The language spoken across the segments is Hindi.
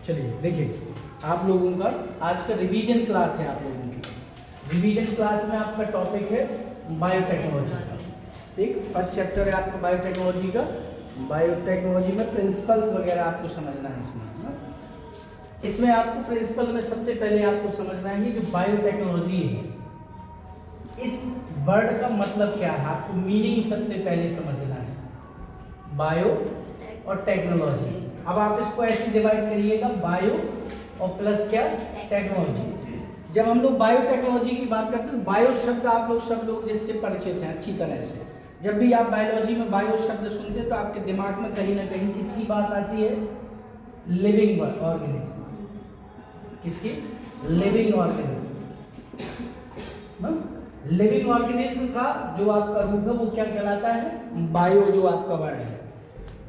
चलिए देखिए, आप लोगों का आज का रिवीजन क्लास है। आप लोगों की रिवीजन क्लास में आपका टॉपिक है बायोटेक्नोलॉजी का। ठीक, फर्स्ट चैप्टर है आपका बायोटेक्नोलॉजी का। बायोटेक्नोलॉजी में प्रिंसिपल्स वगैरह आपको समझना है। इसमें आपको प्रिंसिपल में सबसे पहले आपको समझना है जो बायोटेक्नोलॉजी है, इस वर्ड का मतलब क्या है, आपको मीनिंग सबसे पहले समझना है। बायो और टेक्नोलॉजी, अब आप इसको ऐसे डिवाइड करिएगा, बायो और प्लस क्या, टेक्नोलॉजी। जब हम लोग बायोटेक्नोलॉजी की बात करते हैं, बायो शब्द आप लोग सब लोग जिससे परिचित हैं अच्छी तरह से। जब भी आप बायोलॉजी में बायो शब्द सुनते हैं तो आपके दिमाग में कहीं ना कहीं किसकी बात आती है, लिविंग ऑर्गेनिज्म। किसकी? Living organism. लिविंग ऑर्गेनिज्म का जो आपका रूप है वो क्या कहलाता है, बायो जो आपका वर्ड है।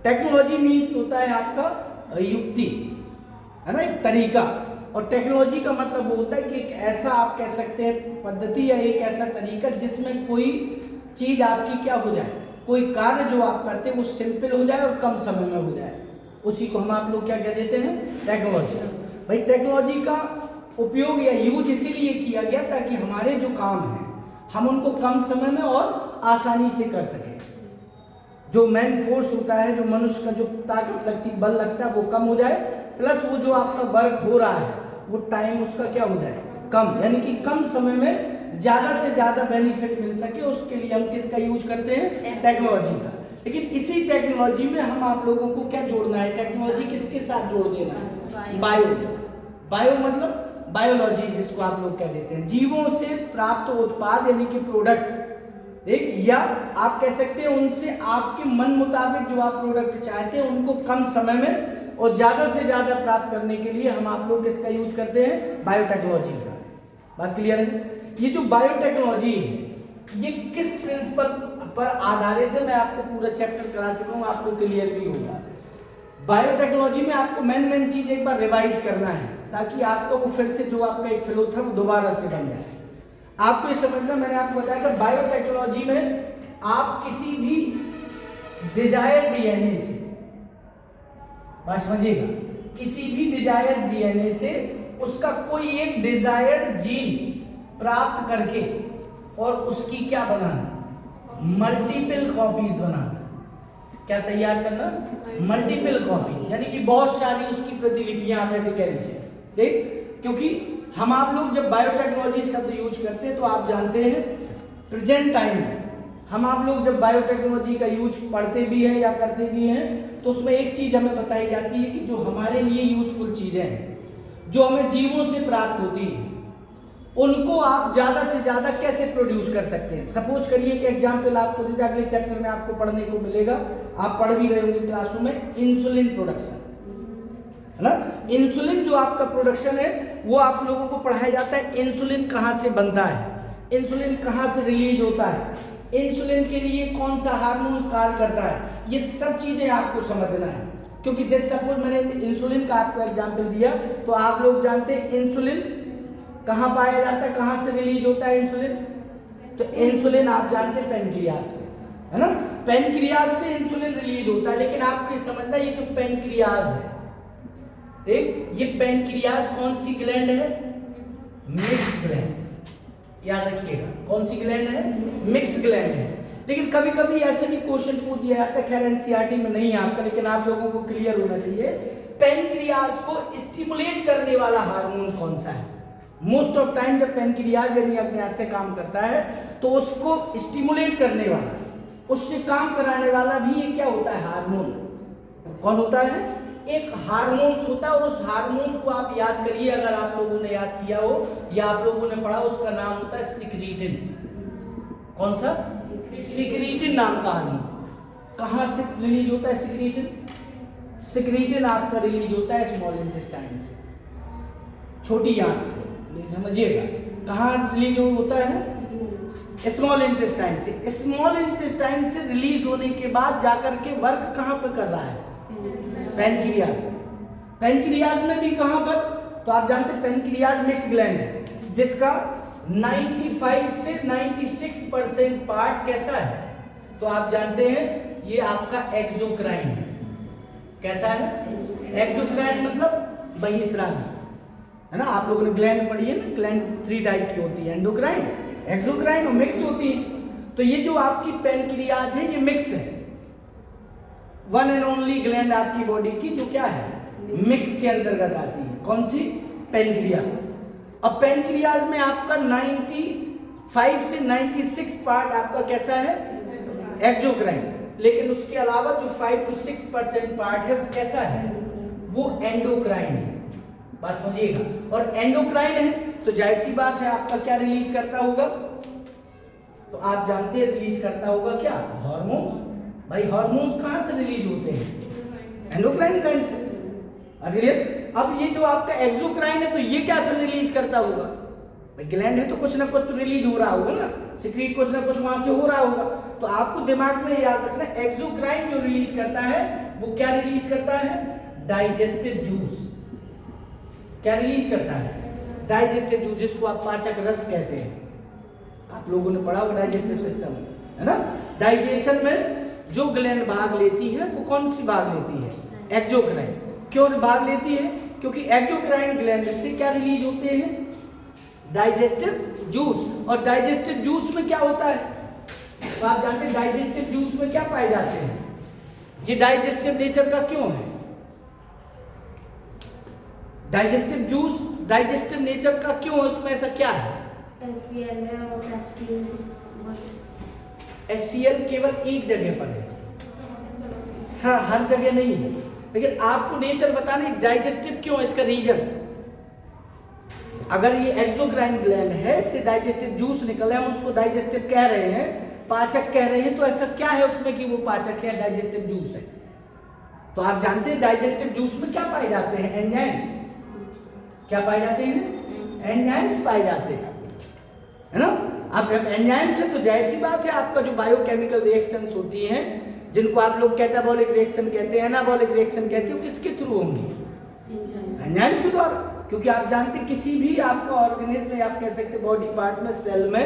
टेक्नोलॉजी मीन्स होता है आपका युक्ति, है ना, एक तरीका। और टेक्नोलॉजी का मतलब वो होता है कि एक ऐसा आप कह सकते हैं पद्धति या एक ऐसा तरीका जिसमें कोई चीज आपकी क्या हो जाए, कोई कार्य जो आप करते हैं वो सिंपल हो जाए और कम समय में हो जाए, उसी को हम आप लोग क्या कह देते हैं, टेक्नोलॉजी। भाई टेक्नोलॉजी का उपयोग या यूज इसीलिए किया गया ताकि हमारे जो काम हैं हम उनको कम समय में और आसानी से कर सकें। जो मैन फोर्स होता है, जो मनुष्य का जो ताकत लगती, बल लगता है, वो कम हो जाए, प्लस वो जो आपका वर्क हो रहा है वो टाइम उसका क्या हो जाए, कम, यानी कि कम समय में ज़्यादा से ज़्यादा बेनिफिट मिल सके, उसके लिए हम किसका यूज करते हैं, टेक्नोलॉजी का। लेकिन इसी टेक्नोलॉजी में हम आप लोगों को क्या जोड़ना है, टेक्नोलॉजी किसके साथ जोड़ देना है, बायो। बायो मतलब बायोलॉजी जिसको आप लोग कह देते हैं, जीवों से प्राप्त उत्पाद यानी कि प्रोडक्ट, ठीक, या आप कह सकते हैं उनसे आपके मन मुताबिक जो आप प्रोडक्ट चाहते हैं उनको कम समय में और ज़्यादा से ज़्यादा प्राप्त करने के लिए हम आप लोग किसका यूज करते हैं, बायोटेक्नोलॉजी का। बात क्लियर है? ये जो बायोटेक्नोलॉजी है ये किस प्रिंसिपल पर आधारित है, मैं आपको पूरा चैप्टर करा चुका हूँ, आपको क्लियर भी होगा। बायोटेक्नोलॉजी में आपको मेन चीज एक बार रिवाइज करना है ताकि आपका वो फिर से जो आपका एक फ्लो था वो दोबारा से बन जाए। आपको ये समझना, मैंने आपको बताया था बायोटेक्नोलॉजी में आप किसी भी डिजायर्ड डीएनए से, बात समझिएगा, किसी भी डिजायर्ड डीएनए से उसका कोई एक डिजायर्ड जीन प्राप्त करके और उसकी क्या बनाना, मल्टीपल कॉपीज बनाना। क्या तैयार करना, मल्टीपल कॉपी, यानी कि बहुत सारी उसकी प्रतिलिपियां आप ऐसे कह लीजिए। देख, क्योंकि हम आप लोग जब बायोटेक्नोलॉजी शब्द यूज करते हैं तो आप जानते हैं प्रेजेंट टाइम में हम आप लोग जब बायोटेक्नोलॉजी का यूज पढ़ते भी हैं या करते भी हैं तो उसमें एक चीज हमें बताई जाती है कि जो हमारे लिए यूजफुल चीजें हैं, जो हमें जीवों से प्राप्त होती है, उनको आप ज्यादा से ज्यादा कैसे प्रोड्यूस कर सकते हैं। सपोज करिए कि एग्जाम्पल आपको दीजिए, अगले चैप्टर में आपको पढ़ने को मिलेगा, आप पढ़ भी रहे होंगे क्लासों में, इंसुलिन प्रोडक्शन, है ना। इंसुलिन जो आपका प्रोडक्शन है वो आप लोगों को पढ़ाया जाता है, इंसुलिन कहाँ से बनता है, इंसुलिन कहाँ से रिलीज होता है, इंसुलिन के लिए कौन सा हार्मोन कार्य करता है, ये सब चीजें आपको समझना है। क्योंकि जैसे सपोज मैंने इंसुलिन का आपको एग्जाम्पल दिया तो आप लोग जानते हैं इंसुलिन कहाँ पाया जाता है, कहाँ से रिलीज होता है इंसुलिन, तो इंसुलिन आप जानते हैं पेनक्रियाज से, है ना, पेनक्रियाज से इंसुलिन रिलीज होता है। लेकिन आपको समझना ये जो पेनक्रियाज है, ठीक, ये पेनक्रियाज कौन सी ग्लैंड है, मिक्स ग्लैंड, याद रखिएगा, कौन सी ग्लैंड है, मिक्स ग्लैंड है। लेकिन कभी कभी ऐसे भी क्वेश्चन पूछ दिया जाता है, खैर एनसीईआरटी में नहीं है आपका, लेकिन आप लोगों को क्लियर होना चाहिए, पेनक्रियाज को स्टिमुलेट करने वाला हार्मोन कौन सा है। मोस्ट ऑफ टाइम जब पेनक्रियाज यानी अग्न्याशय से काम करता है तो उसको स्टिमुलेट करने वाला, उससे काम कराने वाला भी ये क्या होता है, हार्मोन। कौन होता है, एक हार्मोन होता है, और उस हार्मोन को आप याद करिए, अगर आप लोगों ने याद किया हो या आप लोगों ने पढ़ा, उसका नाम होता है सिक्रीटिन। कौन सा, सिक्रीटिन नाम का हार्मोन। कहाँ से रिलीज होता है सिक्रीटिन, सिक्रीटिन आपका रिलीज होता है स्मॉल इंटेस्टाइन से, छोटी आंत से, समझिएगा, कहाँ रिलीज होता है, स्मॉल इंटेस्टाइन से। स्मॉल इंटेस्टाइन से रिलीज होने के बाद जाकर के वर्क कहाँ पर कर रहा है, पेनक्रियाज। पेनक्रियाज में भी कहाँ पर, तो आप जानते हैं पेनक्रियाज मिक्स ग्लैंड है जिसका 95 से 96% पार्ट कैसा है, तो आप जानते हैं ये आपका एक्सोक्राइन है। कैसा है, एक्सोक्राइन मतलब बहिस्रावी, है ना। आप लोगों ने ग्लैंड पढ़ी है ना, ग्लैंड 3 टाइप की होती है, एंडोक्राइन, एक्सोक्राइन और मिक्स होती है। तो ये जो आपकी पैनक्रियाज है ये मिक्स है, वन एंड ओनली ग्लैंड आपकी बॉडी की जो क्या है, मिक्स के अंतर्गत आती है। कौन सी? पैनक्रियाज। अब पैनक्रियाज में आपका 95 से 96 पार्ट आपका कैसा है, एक्सोक्राइन, लेकिन उसके अलावा जो 5 to 6% पार्ट है वो कैसा है, वो एंडोक्राइन है। बात समझिएगा। और एंडोक्राइन है तो जाहिर सी बात है आपका क्या रिलीज करता होगा, तो आप जानते हैं रिलीज करता होगा क्या, हार्मोन्स। भाई हार्मोन्स कहां से रिलीज होते हैं, एंडोक्राइन ग्लैंड से। अब ये जो आपका एक्सोक्राइन है तो ये क्या फिर रिलीज करता होगा, भाई ग्लैंड है तो कुछ ना कुछ तो रिलीज हो रहा होगा ना, सिक्रीट कुछ ना कुछ वहां से हो रहा होगा। तो आपको दिमाग में याद रखना, एक्सोक्राइन जो रिलीज करता है वो क्या रिलीज करता है, डाइजेस्टिव जूस। क्या रिलीज करता है, डाइजेस्टिव जूस, जिसको आप पाचक रस कहते हैं। आप लोगों ने पढ़ा होगा डाइजेस्टिव सिस्टम, है ना। डाइजेशन में जो ग्लैंड भाग लेती है वो कौन सी भाग लेती है, एक्सोक्राइन। क्यों भाग लेती है, क्योंकि एक्सोक्राइन ग्लैंड से क्या रिलीज होते हैं, डाइजेस्टिव जूस। और डाइजेस्टिव जूस में क्या होता है, तो आप जानते हैं डाइजेस्टिव जूस में क्या पाए जाते हैं, ये डाइजेस्टिव नेचर का क्यों है, डाइजेस्टिव जूस डाइजेस्टिव नेचर का क्यों है, उसमें ऐसा क्या है, HCl केवल एक जगह पर है, हर जगह नहीं है, लेकिन आपको नेचर बताना है डाइजेस्टिव क्यों है, इसका रीजन। अगर ये एक्सोक्राइन ग्लैंड है, इससे डाइजेस्टिव जूस निकल है, हम उसको डाइजेस्टिव कह रहे हैं, पाचक कह रहे हैं, तो ऐसा क्या है उसमें कि वो पाचक है, डाइजेस्टिव जूस है। तो आप जानते हैं डाइजेस्टिव जूस में क्या पाए जाते हैं, एंजाइम्स। क्या पाए जाते हैं, एंजाइम्स पाए जाते हैं, है ना। अब एंजाइम्स है तो जाहिर सी बात है आपका जो बायोकेमिकल रिएक्शंस होती हैं, जिनको आप लोग कैटाबॉलिक रिएक्शन कहते हैं, एनाबॉलिक रिएक्शन कहते हैं, वो किसके थ्रू होंगी, एंजाइम्स के द्वारा। क्योंकि आप जानते हैं किसी भी आपका ऑर्गेनिज्म में, आप कह सकते हैं बॉडी पार्ट में, सेल में,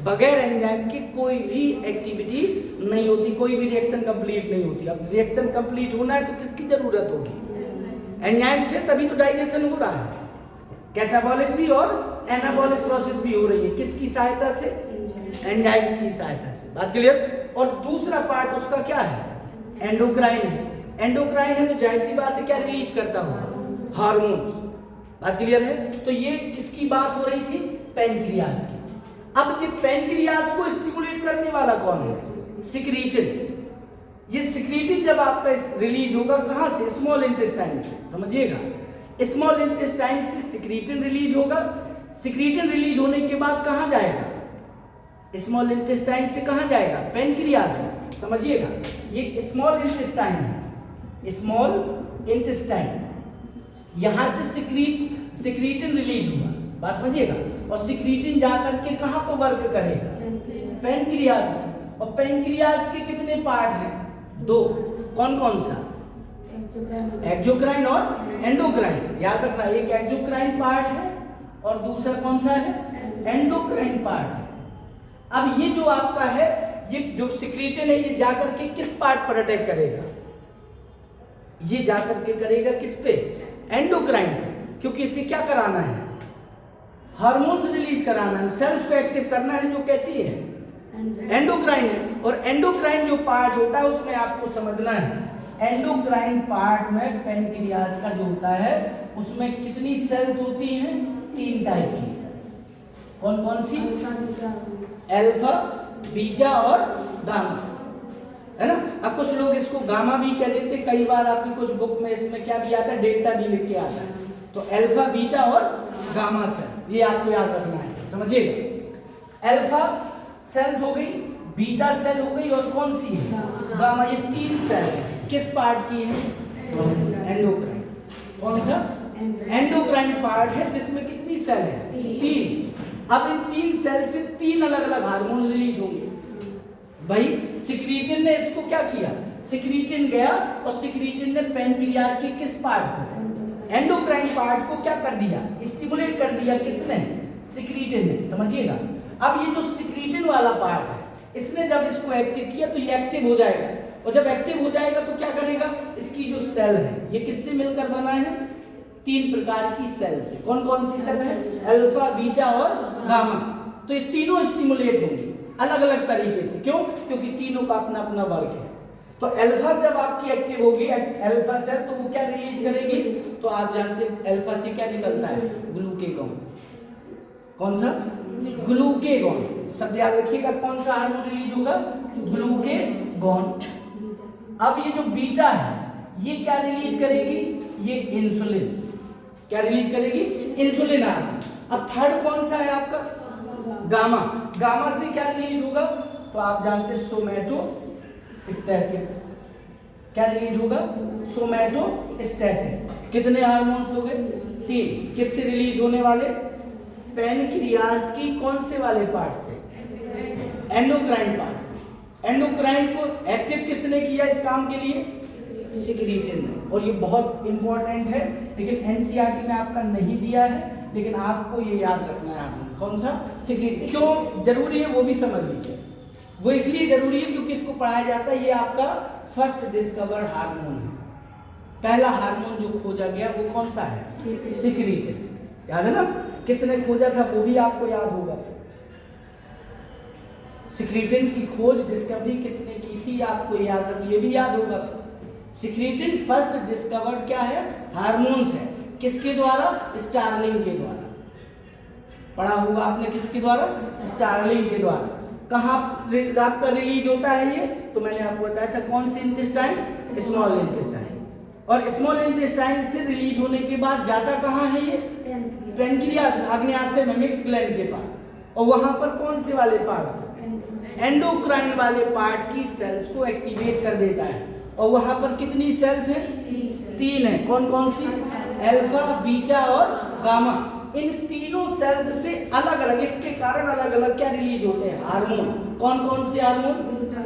बगैर एंजाइम की कोई भी एक्टिविटी नहीं होती, कोई भी रिएक्शन कंप्लीट नहीं होती। अब रिएक्शन कंप्लीट होना है तो किसकी जरूरत होगी, एंजाइम से, तभी तो डाइजेशन हो रहा है। कैटाबॉलिक भी और एनाबॉलिक प्रोसेस भी हो रही है, किसकी सहायता से, एंजाइम्स की सहायता से। बात क्लियर। और दूसरा पार्ट उसका क्या है, एंडोक्राइन है। एंडोक्राइन है तो जाहिर सी बात है क्या रिलीज करता होगा, हार्मोन्स। बात क्लियर है। तो ये किसकी बात हो रही थी, पैनक्रियाज की। अब ये पैनक्रियाज को स्टिमुलेट करने वाला कौन है, सिक्रीटिन। ये सिक्रीटिन जब आपका रिलीज होगा कहां से, स्मॉल इंटेस्टाइन से, समझिएगा। स्मॉल इंटेस्टाइन से सिक्रीटिन रिलीज होगा, सिक्रीटिन रिलीज होने के बाद कहां जाएगा, स्मॉल इंटेस्टाइन से कहां जाएगा, पैनक्रियाज में, समझिएगा। ये स्मॉल इंटेस्टाइन है, स्मॉल इंटेस्टाइन, यहां से सिक्रीटिन रिलीज हुआ, बात समझिएगा। और सिक्रीटिन जाकर के कहां पर वर्क करेगा, पैनक्रियाज में। और पैनक्रियाज के कितने पार्ट हैं, 2, कौन कौन सा, एक्सोक्राइन और एंडोक्राइन। याद रखना, एक एक्सोक्राइन पार्ट है और दूसरा कौन सा है, एंडोक्राइन पार्ट है। अब ये जो आपका है, ये जो सिक्रीटिन है, ये जाकर के किस पार्ट पर अटैक करेगा, ये जाकर के करेगा किस पे, एंडोक्राइन पे। क्योंकि इसे क्या कराना है, हार्मोन्स रिलीज कराना है, सेल्स को एक्टिव करना है, जो कैसी है, एंडोक्राइन है। और एंडोक्राइन जो पार्ट होता है उसमें आपको समझना है, एंडोक्राइन पार्ट में पैनक्रियाज का जो होता है उसमें कितनी सेल्स होती हैं, 3 टाइप की। कौन कौन सी, अल्फा, बीटा और गामा, है ना। अब कुछ लोग इसको गामा भी कह देते, कई बार आपकी कुछ बुक में इसमें क्या भी आता है, डेल्टा भी लिख के आता है। तो अल्फा, बीटा और गामा सेल, ये आपको याद रखना है, समझिएगा। अल्फा सेल्स हो गई, बीटा सेल हो गई, और कौन सी है, गामा। ये 3 सेल किस पार्ट की है, एंडोक्राइन। कौन सा, एंडोक्राइन पार्ट है, जिसमें कितनी सेल है, 3। अब इन 3 सेल से 3 अलग अलग हार्मोन रिलीज होंगे। भाई सिक्रीटिन ने इसको क्या किया, सिक्रीटिन गया और सिक्रीटिन ने पैनक्रियाज के किस पार्ट को, एंडोक्राइन पार्ट को क्या कर दिया, स्टिमुलेट कर दिया, किसने, सिक्रीटिन ने, समझिएगा। अब ये जो सिक्रीटिन वाला पार्ट है, इसने जब इसको एक्टिव किया तो ये एक्टिव हो जाएगा, और जब एक्टिव हो जाएगा तो क्या करेगा, इसकी जो सेल है ये किससे मिलकर बना है, 3 प्रकार की सेल्स है। कौन कौन सी सेल है? अल्फा, बीटा और गामा। तो ये तीनों स्टिमुलेट होंगी अलग अलग तरीके से। क्यों? क्योंकि तीनों का अपना अपना वर्क है। तो अल्फा जब आपकी एक्टिव होगी अल्फा सेल, तो वो क्या रिलीज करेगी? तो आप जानते हैं अल्फा से क्या निकलता है? ग्लूकेगॉन। कौन सा? ग्लूकेगॉन। सब याद रखिएगा, कौन सा हार्मोन रिलीज होगा? ग्लूकेगॉन। अब ये जो बीटा है ये क्या रिलीज करेगी? ये इंसुलिन। क्या रिलीज करेगी? Insulin hormone. अब थर्ड कौन सा है आपका? गामा। गामा से क्या रिलीज होगा? तो आप जानते हैं सोमैटोस्टैटिन। क्या रिलीज होगा? सोमैटोस्टैटिन। कितने हार्मोन्स हो गए? 3। किससे रिलीज होने वाले? पैनक्रियाज की कौन से वाले पार्ट से? एंडोक्राइन पार्ट से। एंडोक्राइन को एक्टिव किसने किया इस काम के लिए? सिक्रीटिन ने। और ये बहुत इंपॉर्टेंट है, लेकिन एनसीईआरटी में आपका नहीं दिया है, लेकिन आपको ये याद रखना है हार्मोन। कौन सा? सिक्रीटिन। क्यों जरूरी है वो भी समझ लीजिए। वो इसलिए जरूरी है क्योंकि इसको पढ़ाया जाता है, ये आपका फर्स्ट डिस्कवर्ड हार्मोन है। पहला हार्मोन जो खोजा गया वो कौन सा है? सिक्रीटिन। याद है ना? किसने खोजा था वो भी आपको याद होगा। सिक्रीटिन की खोज, डिस्कवरी किसने की थी आपको याद रख, ये भी याद होगा। सिक्रीटिन फर्स्ट डिस्कवर्ड क्या है? हार्मोन्स है। किसके द्वारा? स्टार्लिंग के द्वारा। पढ़ा होगा आपने किसके द्वारा? स्टार्लिंग के द्वारा। कहाँ आपका रिलीज होता है ये? तो मैंने आपको बताया था कौन सी इंटेस्टाइन? Small intestine. और स्मॉल इंटेस्टाइन से रिलीज होने के बाद जाता कहाँ है ये? पैनक्रियाज, आग्नेयाशय में मिक्स ग्लैंड के पास। और वहां पर कौन से वाले पार्ट? एंडोक्राइन वाले पार्ट की सेल्स को एक्टिवेट कर देता है। और वहां पर कितनी सेल्स हैं? 3 है। कौन कौन सी? अल्फा, बीटा और गामा। इन तीनों सेल्स से अलग अलग, इसके कारण अलग अलग क्या रिलीज होते हैं? हार्मोन। कौन कौन से हार्मोन?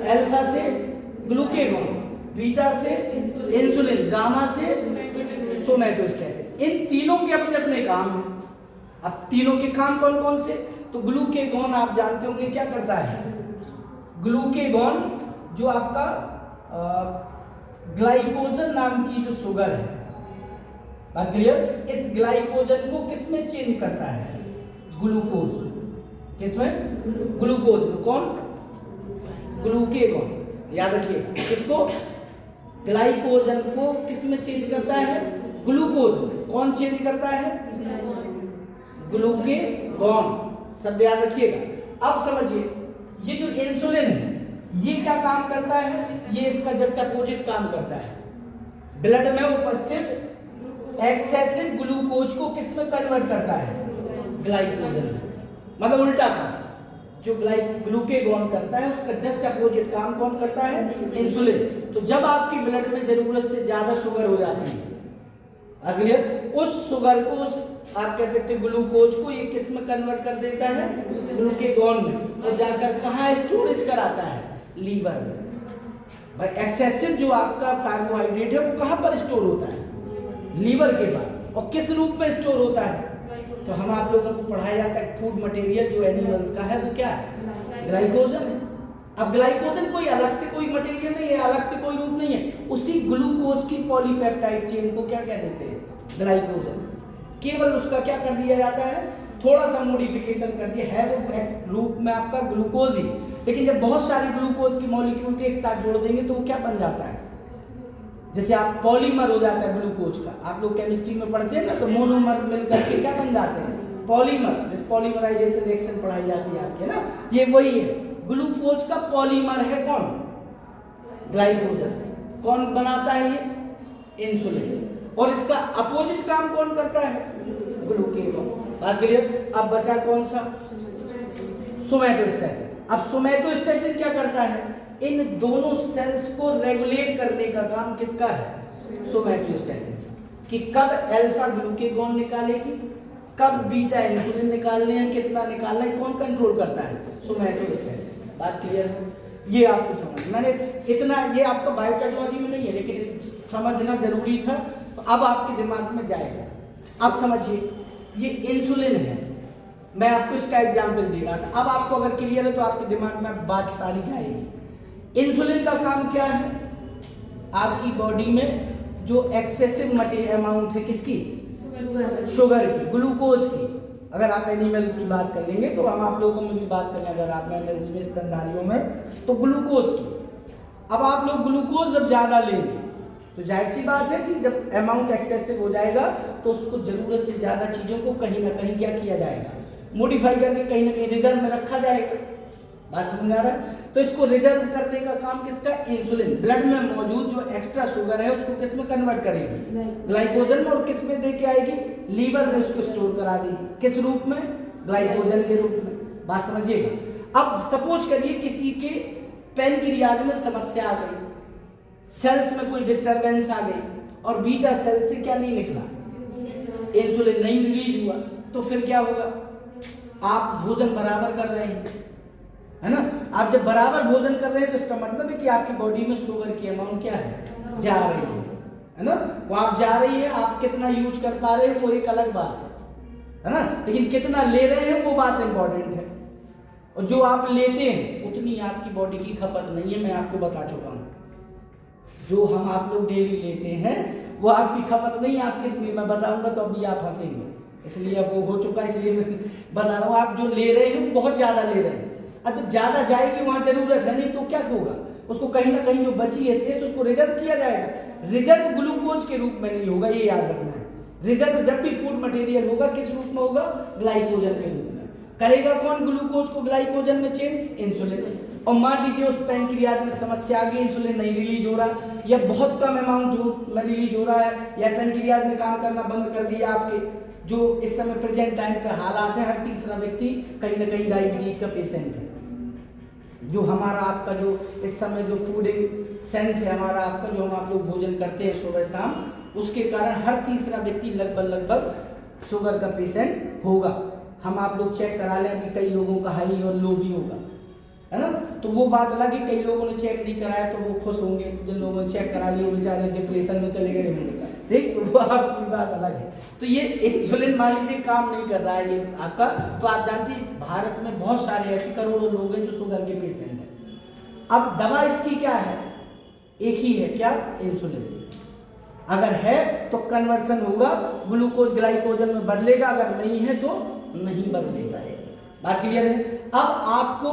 अल्फा से ग्लूकेगॉन, बीटा से इंसुलिन, गामा से सोमैटोस्टैटिन। इन तीनों के अपने अपने काम हैं। अब तीनों के काम कौन कौन से? तो ग्लूकेगॉन आप जानते होंगे क्या करता है? ग्लूकेगॉन जो आपका ग्लाइकोजन नाम की जो शुगर है, बात क्लियर? इस ग्लाइकोजन को किसमें चेंज करता है? ग्लूकोज। किसमें? ग्लूकोज में। कौन? ग्लूकेगॉन। याद रखिए किसको? ग्लाइकोजन को किसमें चेंज करता है? ग्लूकोज। कौन चेंज करता है? ग्लूकेगॉन। शब्द याद रखिएगा। अब समझिए ये जो इंसुलिन है ये क्या काम करता है? ये इसका जस्ट अपोजिट काम करता है। ब्लड में उपस्थित एक्सेसिव ग्लूकोज को किस में कन्वर्ट करता है? ग्लाइकोजन। मतलब उल्टा काम। जो ग्लूकेगॉन करता है उसका जस्ट अपोजिट काम कौन करता है? इंसुलिन। तो जब आपकी ब्लड में जरूरत से ज्यादा शुगर हो जाती है, अगले उस शुगर को, उस आप कह सकते ग्लूकोज को ये किस में कन्वर्ट कर देता है? ग्लूकेगॉन में। और जाकर कहाँ स्टोरेज कराता है? लीवर में। भाई एक्सेसिव जो आपका कार्बोहाइड्रेट है वो कहाँ पर स्टोर होता है? लीवर के पास। और किस रूप में स्टोर होता है? तो हम आप लोगों को पढ़ाया जाता है फूड मटेरियल जो एनिमल्स का है वो क्या है? ग्लाइकोजन है। अब ग्लाइकोजन कोई अलग से कोई मटेरियल नहीं है, अलग से कोई रूप नहीं है। उसी ग्लूकोज की पॉलीपेप्टाइड चेन को क्या कह देते हैं? ग्लाइकोजन। केवल उसका क्या कर दिया जाता है? थोड़ा सा मॉडिफिकेशन कर दिया है, वो रूप में आपका ग्लूकोज ही। लेकिन जब बहुत सारी ग्लूकोज की मॉलिक्यूल के एक साथ जोड़ देंगे तो वो क्या बन जाता है? जैसे आप पॉलीमर हो जाता है ग्लूकोज का। आप लोग केमिस्ट्री में पढ़ते हैं ना, तो मोनोमर मिलकर के क्या बन जाते हैं? पॉलीमर। जैसे पॉलीमराइजेशन रिएक्शन पढ़ाई जाती है आपके ना, ये वही है। ग्लूकोज का पॉलीमर है कौन? ग्लाइकोजन। कौन बनाता है ये? इंसुलिन। और इसका अपोजिट काम कौन करता है? ग्लूकेगॉन। बात क्लियर? अब बचा कौन सा? सोमैटोस्टैटिन। अब सोमैटोस्टैटिन क्या करता है? इन दोनों सेल्स को रेगुलेट करने का काम किसका है? सोमैटोस्टैटिन। कि कब अल्फा ग्लूकेगॉन निकालेगी, कब बीटा इंसुलिन निकालने है, कितना निकालना है, कौन कंट्रोल करता है? सोमैटोस्टैटिन। बात क्लियर है? ये आपको समझ, मैंने इतना, ये आपका बायोटेक्नोलॉजी में नहीं है लेकिन समझना जरूरी था, तो अब आपके दिमाग में जाएगा। अब समझिए ये इंसुलिन है, मैं आपको इसका एग्जाम्पल दे रहा था। अब आपको अगर क्लियर है तो आपके दिमाग में बात सारी जाएगी। इंसुलिन का काम क्या है? आपकी बॉडी में जो एक्सेसिव अमाउंट है किसकी? शुगर की, ग्लूकोज की। अगर आप एनिमल की बात कर लेंगे तो हम आप लोगों में भी बात करें, अगर आप मैमल्स में, स्तनधारियों में, तो ग्लूकोज की। अब आप लोग ग्लूकोज जब ज़्यादा लेंगे तो जाहिर सी बात है कि जब अमाउंट एक्सेसिव हो जाएगा तो उसको ज़रूरत से ज़्यादा चीज़ों को कहीं ना कहीं क्या किया जाएगा, मॉडिफाई करके कहीं ना कहीं रिजर्व में रखा जाएगा। बात समझ में आ रहा है? तो इसको रिजर्व करने का काम किसका? इंसुलिन। ब्लड में मौजूद जो एक्स्ट्रा शुगर है उसको किस में कन्वर्ट करेगी? ग्लाइकोजन में। और किस में दे के आएगी? लीवर में उसको स्टोर करा देगी। किस रूप में? ग्लाइकोजन के रूप में। बात समझिएगा। अब सपोज करिए किसी के पैनक्रियाज में समस्या आ गई, सेल्स में कोई डिस्टरबेंस आ गई और बीटा सेल से क्या नहीं निकला, इंसुलिन नहीं रिलीज हुआ, तो फिर क्या होगा? आप भोजन बराबर कर रहे हैं, है ना? आप जब बराबर भोजन कर रहे हैं तो इसका मतलब है कि आपकी बॉडी में शुगर की अमाउंट क्या है? जा रही है ना? वो आप जा रही है, आप कितना यूज कर पा रहे हैं वो एक अलग बात है ना? लेकिन कितना ले रहे हैं वो बात इंपॉर्टेंट है। और जो आप लेते हैं उतनी आपकी बॉडी की खपत नहीं है, मैं आपको बता चुका हूँ। जो हम आप लोग डेली लेते हैं वो आपकी खपत नहीं है। आप कितनी, मैं बताऊंगा तो अभी आप हंसेंगे, इसलिए अब वो हो चुका है, इसलिए मैं बता रहा हूँ। आप जो ले रहे हैं वो बहुत ज़्यादा ले रहे हैं। अब जब ज़्यादा जाएगी वहाँ जरूरत है नहीं तो क्या होगा? उसको कहीं ना कहीं जो बची है शेष उसको रिजर्व किया जाएगा। रिजर्व ग्लूकोज के रूप में नहीं होगा, ये याद रखना है। रिजर्व जब भी फूड मटेरियल होगा किस रूप में होगा? ग्लाइकोजन के रूप में। करेगा कौन ग्लूकोज को ग्लाइकोजन में चेंज? इंसुलिन। और मान लीजिए उस पैनक्रियाज में समस्या आ गई, इंसुलिन नहीं रिलीज हो रहा या बहुत कम अमाउंट में रिलीज हो रहा है या पैनक्रियाज ने काम करना बंद कर दिया आपके, जो इस समय प्रेजेंट टाइम पे हालात है, हर तीसरा व्यक्ति कहीं ना कहीं डायबिटीज का पेशेंट है। जो हमारा आपका जो इस समय जो फूडिंग सेंस है हमारा आपका, जो हम आप लोग भोजन करते हैं सुबह शाम, उसके कारण हर तीसरा व्यक्ति लगभग शुगर का पेशेंट होगा। हम आप लोग चेक करा लें कि कई लोगों का हाई और लो भी होगा, है ना? तो वो बात अलग है, कई लोगों ने चेक नहीं कराया तो वो खुश होंगे, जिन लोगों ने चेक करा लिया बेचारे डिप्रेशन में चले गए होंगे, ठीक? तो वो आपकी बात अलग है। तो ये इंसुलिन मान लीजिए काम नहीं कर रहा है ये आपका, तो आप जानते हैं भारत में बहुत सारे ऐसे करोड़ों लोग हैं जो शुगर के पेशेंट हैं। अब दवा इसकी क्या है? एक ही है, क्या? इंसुलिन। अगर है तो कन्वर्सन होगा, ग्लूकोज ग्लाइकोजन में बदलेगा, अगर नहीं है तो नहीं बदलेगा। बात क्लियर है? अब आपको,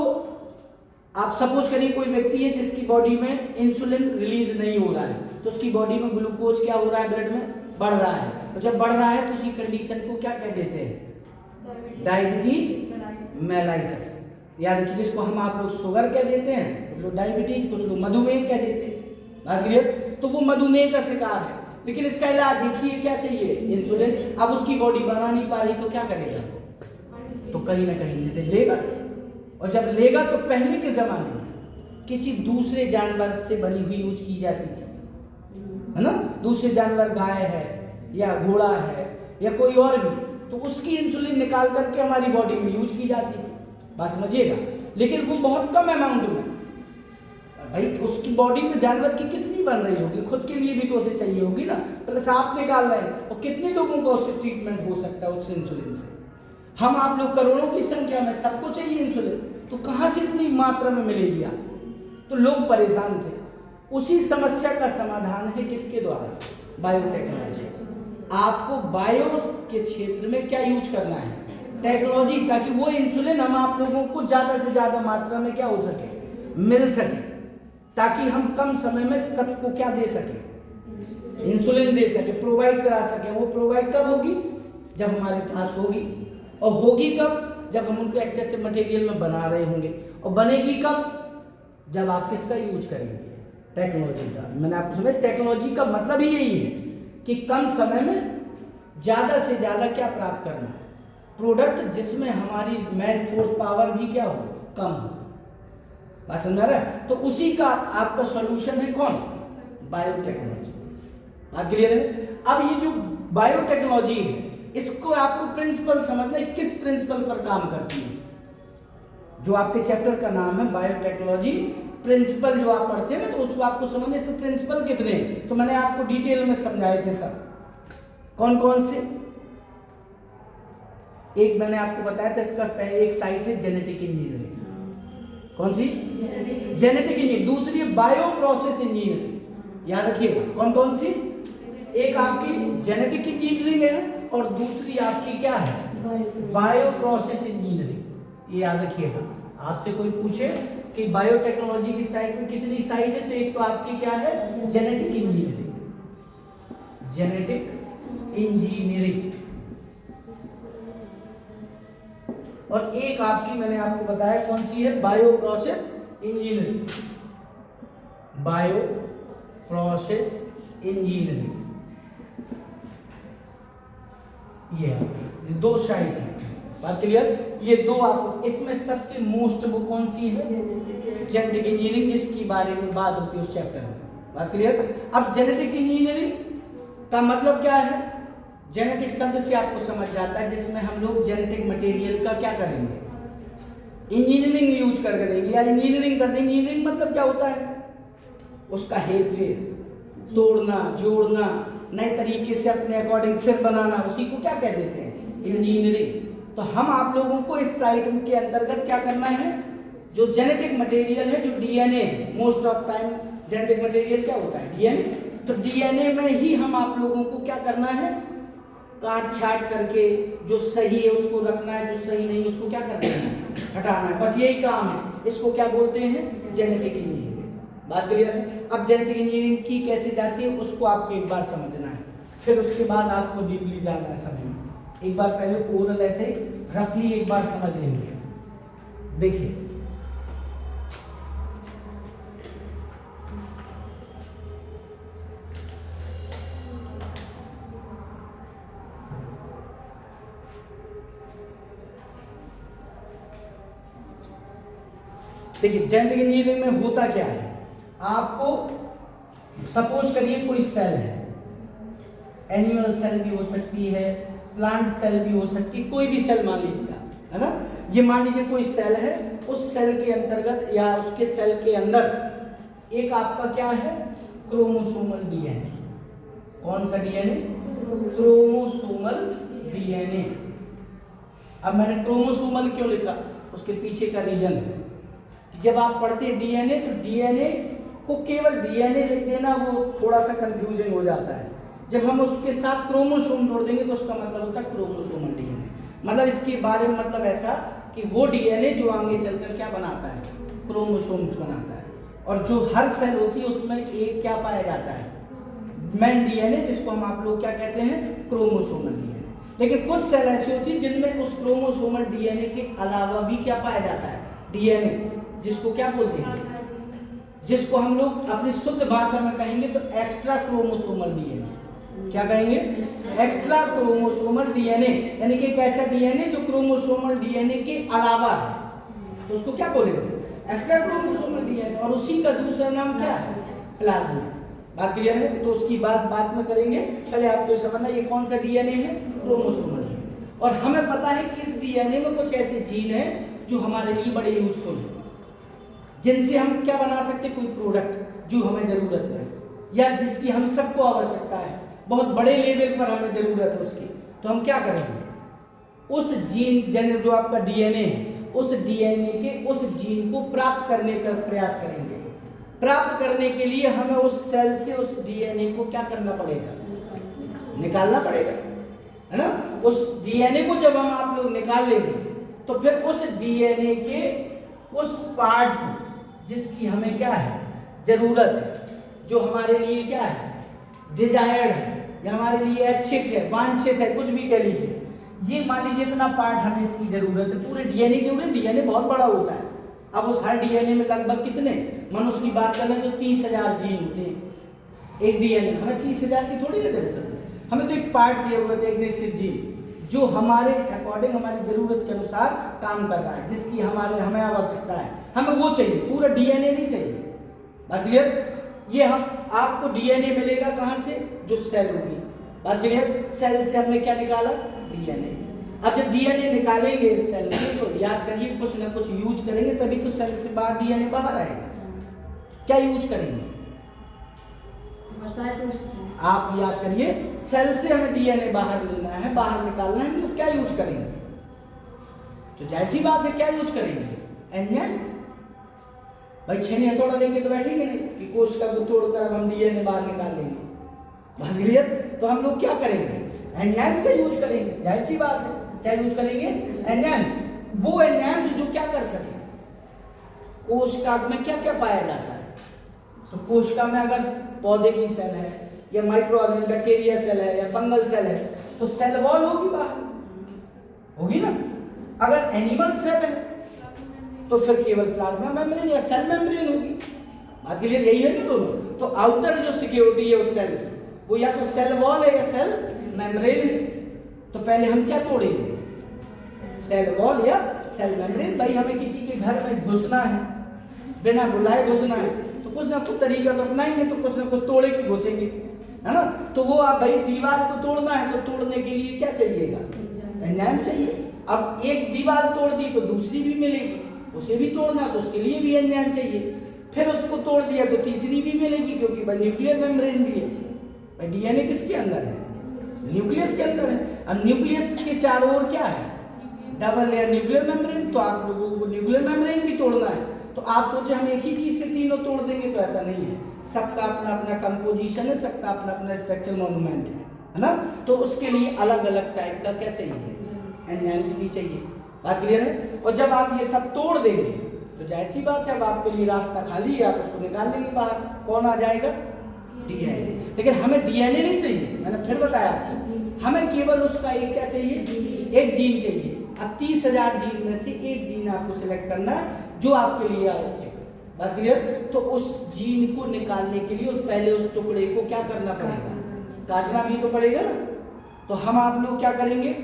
आप सपोज करिए कोई व्यक्ति है जिसकी बॉडी में इंसुलिन रिलीज नहीं हो रहा है, तो उसकी बॉडी में ग्लूकोज क्या हो रहा है? ब्लड में बढ़ रहा है। और जब बढ़ रहा है तो उसी कंडीशन को क्या कह देते हैं? Diabetes mellitus. याद रखिए, जिसको हम आप लोग शुगर कह देते हैं, कुछ लोग डायबिटीज, कुछ लोग मधुमेह कह देते हैं। बात क्लियर? तो वो मधुमेह का शिकार है, लेकिन इसका इलाज देखिए क्या चाहिए? इंसुलिन। अब उसकी बॉडी बना नहीं पा रही तो क्या करेगा? तो कहीं ना कहीं से लेगा, और जब लेगा तो पहले के जमाने में किसी दूसरे जानवर से बनी हुई यूज की जाती थी, है ना? दूसरे जानवर, गाय है या घोड़ा है या कोई और भी, तो उसकी इंसुलिन निकाल करके हमारी बॉडी में यूज की जाती थी। बात समझिएगा? लेकिन वो बहुत कम अमाउंट में। भाई उसकी बॉडी में जानवर की कितनी बन रही होगी, खुद के लिए भी तो उसे चाहिए होगी ना, प्लस आप निकाल रहे हैं, और कितने लोगों को उससे ट्रीटमेंट हो सकता है उस इंसुलिन से? हम आप लोग करोड़ों की संख्या में, सबको चाहिए इंसुलिन, तो कहाँ से इतनी मात्रा में मिलेगी आप? तो लोग परेशान थे। उसी समस्या का समाधान है किसके द्वारा? बायोटेक्नोलॉजी। आपको बायो के क्षेत्र में क्या यूज करना है? टेक्नोलॉजी, ताकि वो इंसुलिन हम आप लोगों को ज़्यादा से ज़्यादा मात्रा में क्या हो सके? मिल सके, ताकि हम कम समय में सबको क्या दे सके? इंसुलिन दे सके, प्रोवाइड करा सके। वो प्रोवाइड कब होगी? जब हमारे पास होगी। और होगी कब? जब हम उनको एक्सेसिव मटेरियल में बना रहे होंगे। और बनेगी कब? जब आप किसका यूज करेंगे? टेक्नोलॉजी का। मैंने आपको समझा, टेक्नोलॉजी का मतलब ही यही है कि कम समय में ज़्यादा से ज़्यादा क्या प्राप्त करना, प्रोडक्ट जिसमें हमारी मैन फोर्स पावर भी क्या हो? कम हो। बात समझ आ रहा है? तो उसी का आपका सॉल्यूशन है कौन? बायोटेक्नोलॉजी। बात क्लियर है? अब ये जो बायोटेक्नोलॉजी है, इसको आपको प्रिंसिपल समझना है, किस प्रिंसिपल पर काम करती है। जो आपके चैप्टर का नाम है बायोटेक्नोलॉजी, प्रिंसिपल जो आप पढ़ते हैं ना, तो उसको आपको समझना इसमें प्रिंसिपल कितने हैं। तो मैंने आपको डिटेल में समझाए थे सब, कौन कौन से। एक मैंने आपको बताया था, इसका एक साइट है जेनेटिक इंजीनियरिंग। कौन सी? Genetic engineering. दूसरी है बायो प्रोसेस इंजीनियरिंग। याद रखिएगा, कौन कौन सी? एक आपकी जेनेटिक इंजीनियरिंग है और दूसरी आपकी क्या है, बायो प्रोसेस इंजीनियरिंग। ये याद रखिएगा, आपसे कोई पूछे कि बायोटेक्नोलॉजी की साइड में कितनी साइड है, तो एक तो आपकी क्या है, जेनेटिक इंजीनियरिंग, जेनेटिक इंजीनियरिंग, और एक आपकी मैंने आपको बताया कौन सी है, bio process engineering, bio process engineering. ये दो साइड है, बात क्लियर। ये दो आप, इसमें सबसे मोस्ट वो कौन सी है, जेनेटिक इंजीनियरिंग, जिसकी बारे में बात होती है उस चैप्टर में, बात क्लियर। अब जेनेटिक इंजीनियरिंग का मतलब क्या है, जेनेटिक शब्द से आपको समझ जाता है, जिसमें हम लोग जेनेटिक मटेरियल का क्या करेंगे, इंजीनियरिंग यूज करके देंगे या इंजीनियरिंग कर देंगे। इंजीनियरिंग मतलब क्या होता है, उसका हेर फेर, तोड़ना, जोड़ना, नए तरीके से अपने अकॉर्डिंग फिर बनाना, उसी को क्या कह देते हैं, इंजीनियरिंग। तो हम आप लोगों को इस साइट के अंतर्गत क्या करना है, जो जेनेटिक मटेरियल है, जो DNA, most of time genetic material क्या होता है, डीएनए। तो डीएनए में ही हम आप लोगों को क्या करना है, काट छाट करके जो सही है उसको रखना है, जो सही नहीं उसको क्या करना है, हटाना है, बस यही काम है। इसको क्या बोलते हैं, जेनेटिक इंजीनियरिंग, बात क्लियर है। अब जेनेटिक इंजीनियरिंग की कैसे जाती है उसको आपको एक बार समझना है, फिर उसके बाद आपको डीपली जानना है समझना। एक बार पहले ओरल ऐसे रफली एक बार समझ लेंगे। देखिए देखिए जेनेटिक इंजीनियरिंग में होता क्या है, आपको सपोज करिए कोई सेल है, एनिमल सेल भी हो सकती है, प्लांट सेल भी हो सकती है, कोई भी सेल मान लीजिए आप, है ना। ये मान लीजिए कोई सेल है, उस सेल के अंतर्गत या उसके सेल के अंदर एक आपका क्या है, क्रोमोसोमल डीएनए। कौन सा डीएनए, क्रोमोसोमल डीएनए। अब मैंने क्रोमोसोमल क्यों लिखा, उसके पीछे का रीजन है, जब आप पढ़ते हैं डीएनए तो डीएनए को केवल डीएनए लिख देना वो थोड़ा सा कंफ्यूजिंग हो जाता है। जब हम उसके साथ क्रोमोसोम जोड़ देंगे तो उसका मतलब होता है क्रोमोसोमल डीएनए। मतलब इसके बारे में मतलब ऐसा कि वो डीएनए जो आगे चलकर क्या बनाता है, क्रोमोसोम्स बनाता है। और जो हर सेल होती है उसमें एक क्या पाया जाता है, मेन डीएनए, जिसको हम आप लोग क्या कहते हैं, क्रोमोसोमल डीएनए। लेकिन कुछ सेल ऐसी होती है जिनमें उस क्रोमोसोमल डीएनए के अलावा भी क्या पाया जाता है, डीएनए, जिसको क्या बोलते हैं, जिसको हम लोग अपनी शुद्ध भाषा में कहेंगे तो एक्स्ट्रा क्रोमोसोमल डीएनए। क्या कहेंगे, एक्स्ट्रा क्रोमोसोमल डीएनए, यानी कि एक ऐसा डीएनए जो क्रोमोसोमल डीएनए के अलावा है, तो उसको क्या बोलेंगे, एक्स्ट्रा क्रोमोसोमल डीएनए। और उसी का दूसरा नाम क्या है, प्लाज्मा। बात क्लियर है, तो उसकी बात बाद में करेंगे, पहले आपको समझना ये कौन सा डीएनए है, क्रोमोसोमल डीएनए। और हमें पता है कि इस डीएनए में कुछ ऐसे जीन हैं जो हमारे लिए बड़े यूजफुल हैं, जिनसे हम क्या बना सकते हैं, कोई प्रोडक्ट जो हमें जरूरत है या जिसकी हम सबको आवश्यकता है, बहुत बड़े लेवल पर हमें जरूरत है उसकी, तो हम क्या करेंगे, उस जीन जो आपका डीएनए है, उस डीएनए के उस जीन को प्राप्त करने का प्रयास करेंगे। प्राप्त करने के लिए हमें उस सेल से उस डीएनए को क्या करना पड़ेगा, निकालना पड़ेगा, है ना। उस डीएनए को जब हम आप लोग निकाल लेंगे तो फिर उस डीएनए के उस पार्ट को जिसकी हमें क्या है, जरूरत है, जो हमारे लिए क्या है, डिजायर्ड है, या हमारे लिए इच्छित है, वांछित है, कुछ भी कह लीजिए, ये मान लीजिए इतना पार्ट हमें इसकी जरूरत है। पूरे डीएनए के ऊपर डीएनए बहुत बड़ा होता है। अब उस हर डीएनए में लगभग कितने, मनुष्य की बात करें तो 30,000 जीन होते हैं एक डीएनए में। हमें 30,000 की थोड़ी ना जरूरत है, हमें तो एक पार्ट की जरूरत है, एक निश्चित जीन जो हमारे अकॉर्डिंग, हमारी जरूरत के अनुसार काम कर रहा है, जिसकी हमें आवश्यकता है, हमें वो चाहिए, पूरा डीएनए नहीं चाहिए। बात क्लियर। ये हम आपको डीएनए मिलेगा कहाँ से, जो सेल होगी। बात क्लियर। सेल से हमने क्या निकाला, डीएनए। अब जब डीएनए निकालेंगे इस सेल में तो याद करिए कुछ ना कुछ यूज करेंगे, तभी तो सेल से बाहर डीएनए बाहर आएगा। क्या यूज करेंगे आप याद करिए, सेल से हमें डीएनए बाहर लेना है, बाहर निकालना है, तो क्या यूज करेंगे, तो जाहिर सी बात है क्या यूज करेंगे, एंजाइम। भाई छेनी हथौड़ा लेंगे तो बैठेंगे नहीं कि कोशिका को तोड़कर अब हम डीएनए बाहर निकाल लेंगे। बात क्लियर। तो हम लोग क्या करेंगे, एंजाइम्स का यूज करेंगे, जाहिर सी बात है। क्या यूज करेंगे? एंजाइम्स। वो एंजाइम्स जो क्या कर सके, कोशिका में क्या क्या पाया जाता है। तो कोशिका में अगर पौधे की सेल है या माइक्रो ऑर्गेनिज्म बैक्टीरिया सेल है या फंगल सेल है तो सेल वॉल होगी, बाहर होगी ना। अगर एनिमल सेल है तो फिर केवल प्लाज्मा मेम्ब्रेन या सेल मेम्ब्रेन होगी। बात क्लियर? यही है ना दोनों। तो आउटर जो सिक्योरिटी है उस सेल की वो या तो सेल वॉल है या सेल मेम्ब्रेन है। तो पहले हम क्या तोड़ेंगे? सेल वॉल या सेल मेम्ब्रेन। भाई हमें किसी के घर में घुसना है, बिना बुलाए घुसना है, तो कुछ ना कुछ तरीका तो अपनाएंगे, तो कुछ ना कुछ तोड़े के घुसेंगे, है ना। तो वो आप भाई दीवार को तोड़ना है तो तोड़ने के लिए क्या चाहिएगा? एंजाइम चाहिए। अब एक दीवार तोड़ दी तो दूसरी भी मिलेगी, उसे भी तोड़ना तो उसके लिए भी एंजाइम चाहिए। फिर उसको तोड़ दिया तो तीसरी भी मिलेगी, क्योंकि भाई न्यूक्लियर मेम्ब्रेन भी है। भाई डीएनए किसके अंदर है? न्यूक्लियस के अंदर है। अब न्यूक्लियस के चारों ओर क्या है? Double layer nuclear membrane. तो आप लोगों को न्यूक्लियर मेम्ब्रेन भी तोड़ना है। तो आप सोचे हम एक ही चीज से तीनों तोड़ देंगे, तो ऐसा नहीं है। सबका अपना अपना कंपोजिशन है, सबका अपना अपना स्ट्रक्चरल मॉन्यूमेंट है ना। तो उसके लिए अलग अलग टाइप का क्या चाहिए? एंजाइम्स भी चाहिए। बात क्लियर है? और जब आप ये सब तोड़ देंगे तो जाहिर सी बात है अब आपके लिए रास्ता खाली है, आप उसको निकाल लेंगे बाहर। कौन आ जाएगा? डीएनए। लेकिन हमें डीएनए नहीं चाहिए, मैंने फिर बताया, हमें केवल उसका एक क्या चाहिए? एक जीन चाहिए। अब 30,000 जीन में से एक जीन आपको सिलेक्ट करना है जो आपके लिए आवश्यक है। बात क्लियर? तो उस जीन को निकालने के लिए पहले उस टुकड़े को क्या करना पड़ेगा? काटना भी तो पड़ेगा ना। तो हम आप लोग क्या करेंगे?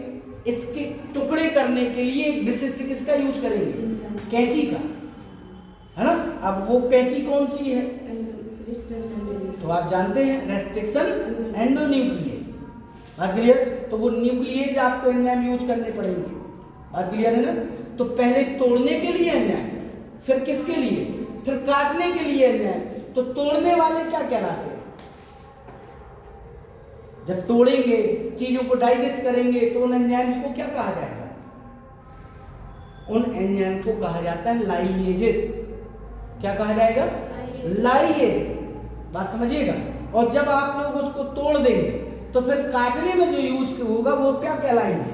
इसके टुकड़े करने के लिए एक विशिष्ट किसका यूज करेंगे? कैंची का, है ना। अब वो कैंची कौन सी है? तो आप जानते हैं, रेस्ट्रिक्शन एंडोन्यूक्लियेज। बात क्लियर? तो वो न्यूक्लियेज आपको एंजाइम यूज करने पड़ेंगे। बात क्लियर है ना। तो पहले तोड़ने के लिए एंजाइम, फिर किसके लिए? फिर काटने के लिए एंजाइम। तो तोड़ने वाले क्या कहलाते हैं? जब तोड़ेंगे, चीजों को डाइजेस्ट करेंगे, तो उन एंजाइम्स को क्या कहा जाएगा? उन एंजाइम को कहा जाता है लाइएजेज। क्या कहा जाएगा? लाइएजेज। बात समझिएगा। और जब आप लोग उसको तोड़ देंगे तो फिर काटने में जो यूज होगा वो क्या कहलाएंगे?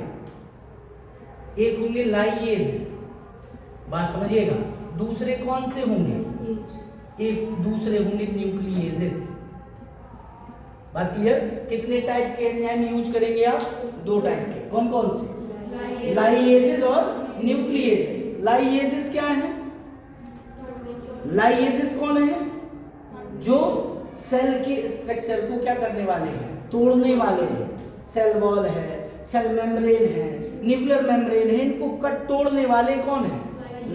एक होंगे लाइएजेज। बात समझिएगा। दूसरे कौन से होंगे? एक दूसरे होंगे न्यूक्लियेजेज। बात क्लियर? कितने टाइप के एंजाइम यूज करेंगे आप? 2 टाइप के। कौन कौन से? लाइएजेज और न्यूक्लियेजेज। लाइएजेज क्या है? लाइएजेज कौन है? जो सेल के स्ट्रक्चर को क्या करने वाले हैं? तोड़ने वाले हैं। सेल वॉल है, सेल मेम्ब्रेन है, न्यूक्लियर मेम्ब्रेन है, इनको कट तोड़ने वाले कौन है?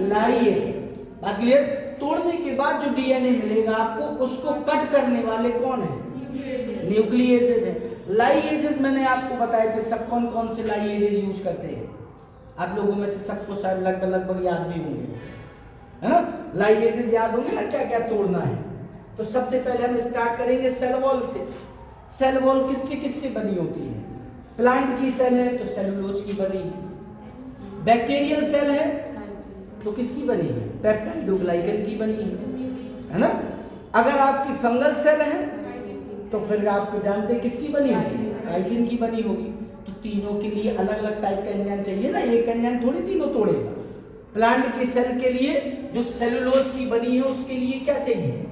लाइएजेज। बात क्लियर? तोड़ने के बाद जो डीएनए मिलेगा आपको, उसको कट करने वाले कौन है? न्यूक्लियेजेज है। लाइएजेज मैंने आपको बताए थे सब कौन कौन से लाइएजेज यूज करते हैं। आप लोगों में से सबको शायद लगभग याद भी होंगे, है ना। लाइएजेज याद होंगे ना, क्या क्या तोड़ना है। तो सबसे पहले हम स्टार्ट करेंगे सेल वॉल से। सेल वॉल किससे बनी होती है? प्लांट की सेल है तो सेलुलोज की बनी है। बैक्टीरियल सेल है तो किसकी बनी है? पेप्टाइडोग्लाइकन की बनी है ना। अगर आपकी फंगल सेल है तो फिर आप जानते हैं किसकी बनी होगी? काइटिन की बनी होगी। तो तीनों के लिए अलग अलग टाइप का एंजाइम चाहिए ना, एक एंजाइम थोड़ी तीनों तोड़ेगा। प्लांट की सेल के लिए जो सेलुलोज की बनी है उसके लिए क्या चाहिए?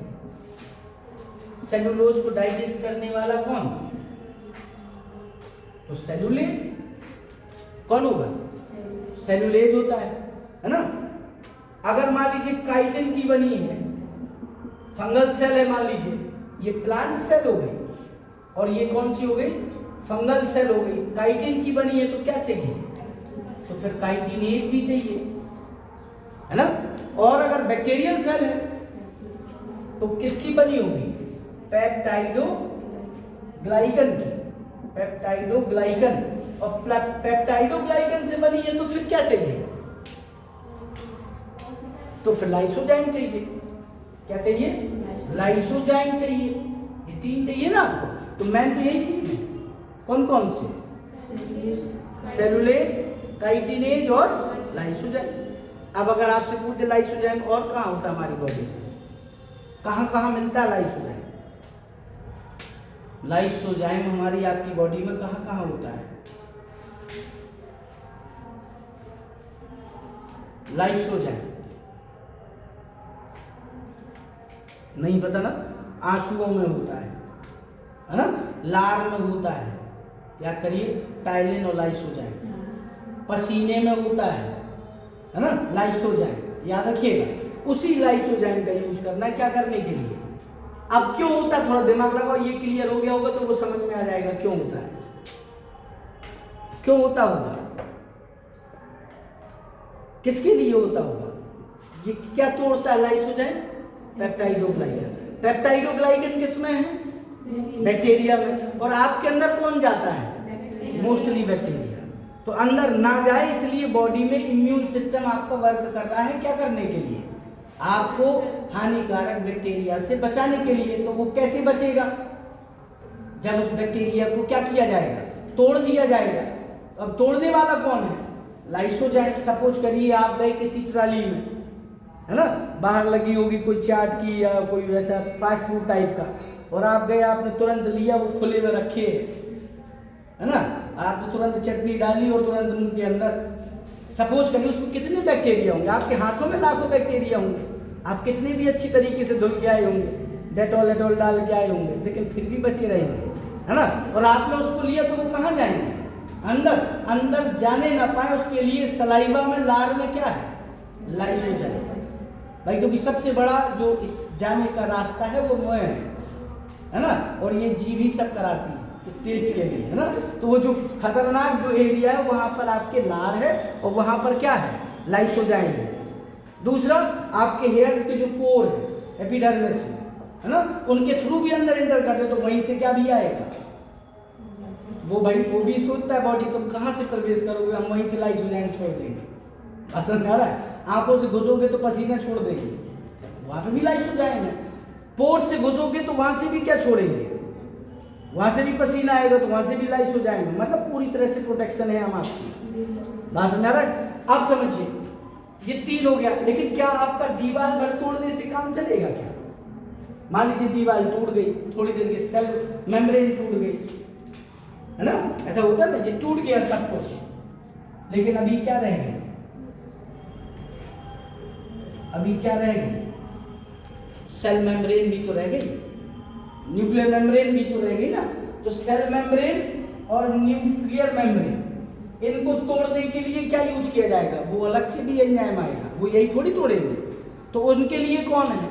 सेलुलोज को डाइजेस्ट करने वाला कौन? तो सेलुलेज। कौन होगा? सेलुलेज होता है ना। अगर मान लीजिए काइटिन की बनी है, फंगल सेल है, मान लीजिए ये प्लांट सेल हो गई और ये कौन सी हो गई? फंगल सेल हो गई। काइटिन की बनी है तो क्या चाहिए? तो फिर काइटिनेज भी चाहिए, है ना। और अगर बैक्टीरियल सेल है तो किसकी बनी होगी? पेप्टाइडोग्लाइकन की। पेप्टाइडोग्लाइकन। और पेप्टाइडोग्लाइकन से बनी है तो फिर क्या चाहिए? तो फिर लाइसोजाइम चाहिए। क्या चाहिए? लाइसोजाइम चाहिए। ये 3 चाहिए ना आपको। तो मैन तो यही 3 है। कौन कौन से? सेलुलेज, काइटिनेज और लाइसोजाइम। अब अगर आपसे पूछे लाइसोजाइम और कहाँ होता है हमारी बॉडी में, कहाँ कहाँ मिलता है लाइसोजाइम? लाइसोजाइम हमारी आपकी बॉडी में कहाँ कहाँ होता है? लाइसोजाइम नहीं पता ना? आंसुओं में होता है ना? लार में होता है, याद करिए, टाइलिन और लाइसोजाइम। पसीने में होता है ना? लाइसोजाइम, याद रखिएगा। उसी लाइसोजाइम का यूज करना है, क्या करने के लिए? अब क्यों होता है, थोड़ा दिमाग लगाओ, ये क्लियर हो गया होगा तो वो समझ में आ जाएगा क्यों होता है, क्यों होता होगा, किसके लिए होता होगा। ये क्या तोड़ता है लाइसोजाइम? पेप्टाइडोग्लाइकन। पेप्टाइडोग्लाइकन किसमें है? बैक्टीरिया में। और आपके अंदर कौन जाता है? Mostly bacteria. तो अंदर ना जाए इसलिए बॉडी में इम्यून सिस्टम आपका वर्क कर रहा है, क्या करने के लिए? आपको हानिकारक बैक्टीरिया से बचाने के लिए। तो वो कैसे बचेगा? जब उस बैक्टीरिया को क्या किया जाएगा? तोड़ दिया जाएगा। अब तोड़ने वाला कौन है? लाइसोजाइम। सपोज करिए आप गए किसी ट्राली में, है ना, बाहर लगी होगी कोई चाट की या कोई वैसा फास्ट फूड टाइप का, और आप गए, आपने तुरंत लिया, वो खुले में रखे, है ना, आपने तुरंत चटनी डाली और तुरंत मुंह के अंदर। सपोज करिए उसमें कितने बैक्टीरिया होंगे? आपके हाथों में लाखों बैक्टीरिया होंगे, आप कितने भी अच्छी तरीके से धुल के आए होंगे, डेटॉल एटॉल डाल के आए होंगे, लेकिन फिर भी बचे रहेंगे, है ना। और आपने उसको लिया तो वो कहाँ जाएंगे? अंदर। अंदर जाने ना पाए उसके लिए सलाइवा में, लार में क्या है? लाइसोजाइम भाई, क्योंकि सबसे बड़ा जो इस जाने का रास्ता है वो मुंह है ना, और ये जीभ ही सब कराती है टेस्ट के लिए, है ना। तो वो जो खतरनाक जो एरिया है वहां पर आपके लार है और वहां पर क्या है? लाइसोजाइम है। दूसरा, आपके हेयर्स के जो पोर है एपिडर्मिस में, है ना, उनके थ्रू भी अंदर एंटर करते, तो वहीं से क्या भी आएगा? वो भाई वो भी सोचता है बॉडी, तुम कहाँ से प्रवेश करोगे, हम वहीं से लाइसोजाइम छोड़ देंगे। असर नहीं आ रहा है? आंखों से घुसोगे तो पसीना छोड़ देंगे, वहां पे भी लाइसोजाइम है। पोर से घुसोगे तो वहां से भी क्या छोड़ेंगे? वहां से भी पसीना आएगा, तो वहां से भी लाइसोजाइम है। मतलब पूरी तरह से प्रोटेक्शन है हम आपकी। बात समझ आ रहा है? आप समझिए, ये 3 हो गया। लेकिन क्या आपका दीवार भर तोड़ने से काम चलेगा क्या? मान लीजिए दीवार टूट गई, थोड़ी देर के सेल मेम्ब्रेन टूट गई, है ना, ऐसा होता है ना, ये टूट गया सब कुछ, लेकिन अभी क्या रह गई? अभी क्या रह गई? सेल मेम्ब्रेन भी तो रह गई, न्यूक्लियर मेम्ब्रेन भी तो रह गई ना। तो सेल मेम्ब्रेन और न्यूक्लियर मेम्ब्रेन, इनको तोड़ने के लिए क्या यूज किया जाएगा? वो अलग से भी एंजाइम आएगा, वो यही थोड़ी तोड़ेंगे। तो उनके लिए कौन है?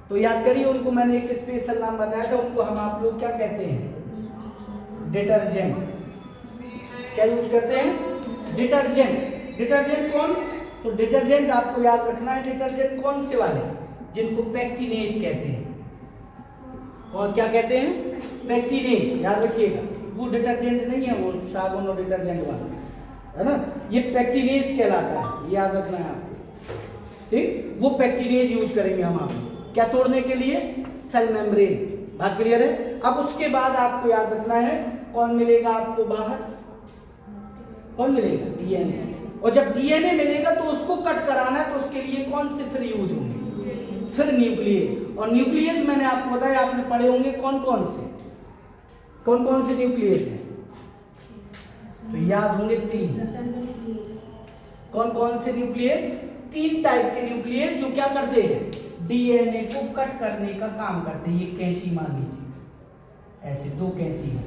तो याद करिए, उनको मैंने एक स्पेशल नाम बताया था, उनको हम आप लोग क्या कहते हैं? डिटर्जेंट। क्या यूज करते हैं? डिटर्जेंट। डिटर्जेंट कौन? तो डिटर्जेंट आपको याद रखना है, डिटर्जेंट कौन से वाले? जिनको पेक्टिनेज कहते हैं। और क्या कहते हैं? पेक्टिनेज, याद रखिएगा। वो डिटर्जेंट नहीं है, वो साबुन और डिटर्जेंट वाला, है ना, ये पेक्टिनेज कहलाता है, याद रखना है आपको, ठीक। वो पेक्टिनेज यूज करेंगे हम आपको, क्या तोड़ने के लिए? Cell membrane. बात क्लियर है? अब उसके बाद आपको याद रखना है, कौन मिलेगा आपको बाहर? कौन मिलेगा? डीएनए। और जब डीएनए मिलेगा तो उसको कट कराना है, तो उसके लिए कौन से फिर यूज होंगे? फिर न्यूक्लियस। और न्यूक्लियस मैंने आपको बताया, आपने पढ़े होंगे कौन कौन से? कौन कौन से न्यूक्लियस हैं? तो याद होंगे 3। कौन कौन से न्यूक्लियस? 3 टाइप के न्यूक्लियस जो क्या करते हैं? डीएनए को कट करने का काम करते हैं। ये कैंची मान लीजिए, ऐसे 2 कैंची है।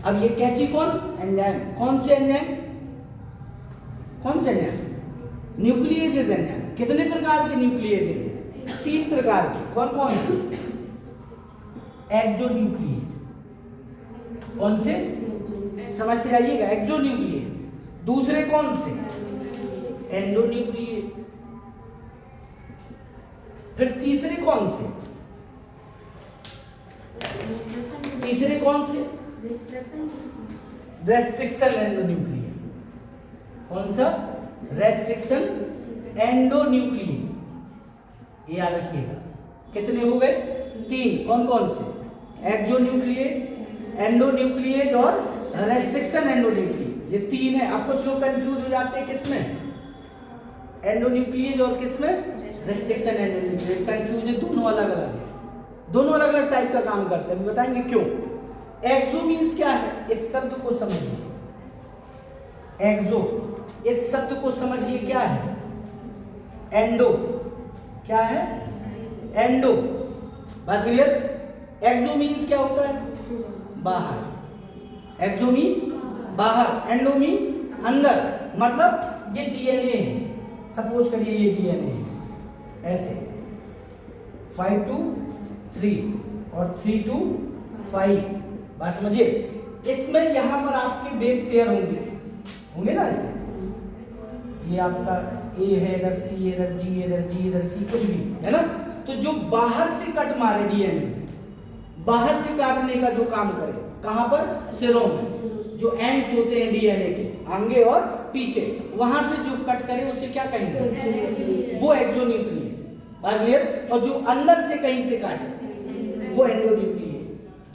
अब ये कैंची कौन? एंजाइम। कौन से एंजाइम? कौन से एंजाइम? Nucleus enzyme. कितने प्रकार के न्यूक्लियस हैं? 3 प्रकार के। कौन कौन से? एक्सोन्यूक्लियस। कौन से? समझते जाइएगा, एक्सोन्यूक्लियस। दूसरे कौन से? एंडोन्यूक्लियस। फिर तीसरे कौन से? तीसरे कौन से? Restriction endonuclease. कौन सा? Restriction endonuclease. ये याद रखिएगा। कितने हो गए? 3। कौन कौन से? एक्सोन्यूक्लियस, एंडोन्यूक्लियस और रेस्ट्रिक्शन एंडोन्यूक्लियस। ये 3 है। अब कुछ लोग कंफ्यूज हो जाते हैं किसमें? एंडोन्यूक्लियस और किसमें? Restriction endonuclease. कंफ्यूजन दोनों अलग अलग है, दोनों अलग अलग टाइप का काम करते हैं। बताएंगे क्यों? एक्सो मीन्स क्या है, इस शब्द को समझिए, एक्सो इस शब्द को समझिए क्या है, एंडो, क्या है, एंडो। बात क्लियर। एक्सो मीन्स क्या होता है, बाहर, एक्सो मीन्स बाहर, एंडो मीन्स अंदर। मतलब ये डीएनए है, सपोज करिए ये डीएनए है, ऐसे 5 to 3 और 3 to 5, बात समझिए। इसमें यहां पर आपके बेस पेयर होंगे ना, ऐसे ये आपका ए है, इधर सी, इधर जी, इधर जी, इधर सी, कुछ भी है ना। तो जो बाहर से कट मारे डीएनए, बाहर से काटने का जो काम करे, कहां पर, सिरों में, जो एंड्स होते हैं डीएनए के, आगे और पीछे, वहां से जो कट करे उसे क्या कहेंगे, वो एक्सोन्यूक्लियस। बात क्लियर। और जो अंदर से कहीं से काटे वो एंडोन्यूक्लियस।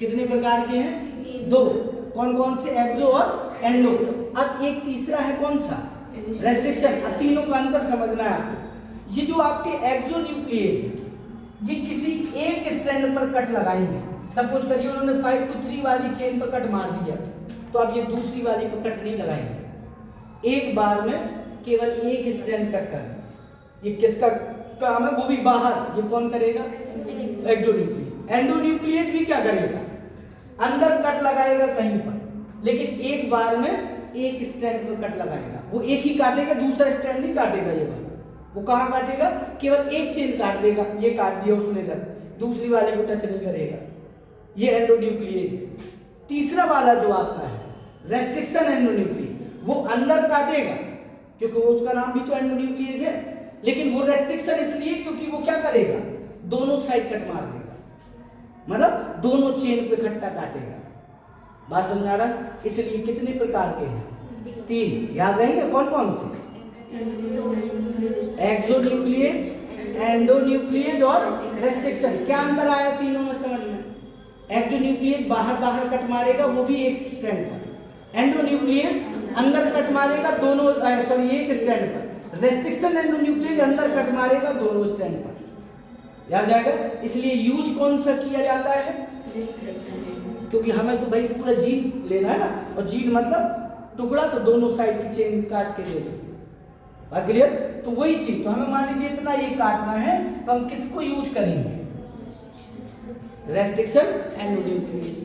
कितने प्रकार के हैं, 2। कौन कौन से, एक्सो और एंडो। अब एक तीसरा है कौन सा, रेस्ट्रिक्शन। अब तीनों का अंतर समझना है आपको। ये जो आपके एक्सोन्यूक्लियस है, ये किसी एक स्ट्रैंड पर कट लगाएंगे। सपोज करिए उन्होंने 5 to 3 वाली चेन पर कट मार दिया, तो अब ये दूसरी वाली पर कट नहीं लगाएंगे, एक बार में केवल एक स्ट्रैंड कट करना। ये किसका काम है, वो भी बाहर। ये कौन करेगा, एक्सोन्यूक्लियस। एंडोन्यूक्लियस भी क्या करेगा, अंदर कट लगाएगा कहीं पर, लेकिन एक बार में एक स्ट्रैंड पर कट लगाएगा। वो एक ही काटेगा, दूसरा स्ट्रैंड नहीं काटेगा। ये बात वो कहाँ काटेगा, केवल एक चेन काट देगा। ये काट दिया उसने इधर, दूसरी वाली को टच नहीं करेगा। ये एंडोन्यूक्लियस है। तीसरा वाला जो आपका है रेस्ट्रिक्शन एंडोन्यूक्लियस, वो अंदर काटेगा, क्योंकि वो उसका नाम भी तो एंडोन्यूक्लियस है, लेकिन वो रेस्ट्रिक्शन इसलिए क्योंकि वो क्या करेगा, दोनों साइड कट मार देगा, मतलब दोनों चेन को इकट्ठा काटेगा। बात समझ आ रहा। इसलिए कितने प्रकार के हैं, 3। याद रहेंगे कौन कौन से, एक्सोन्यूक्लियस, एंडोन्यूक्लियस और रेस्ट्रिक्शन। क्या अंतर आया तीनों में समझ में। एक्सोन्यूक्लियस बाहर कट मारेगा, वो भी एक स्ट्रैंड पर। एंडोन्यूक्लियस अंदर कट मारेगा, दोनों एक स्ट्रैंड पर। रेस्ट्रिक्शन एंडोन्यूक्लियस अंदर कट मारेगा, दोनों स्ट्रैंड पर। याद जाएगा। इसलिए यूज कौन सा किया जाता है, क्योंकि हमें तो भाई पूरा जीन लेना है ना, और जीन मतलब टुकड़ा, तो दोनों साइड की चेन काट के ले लो। बात क्लियर। तो वही चीज, तो हमें मान लीजिए इतना ये काटना है, तो हम किसको यूज करेंगे, रेस्ट्रिक्शन एंडोन्यूक्लियस।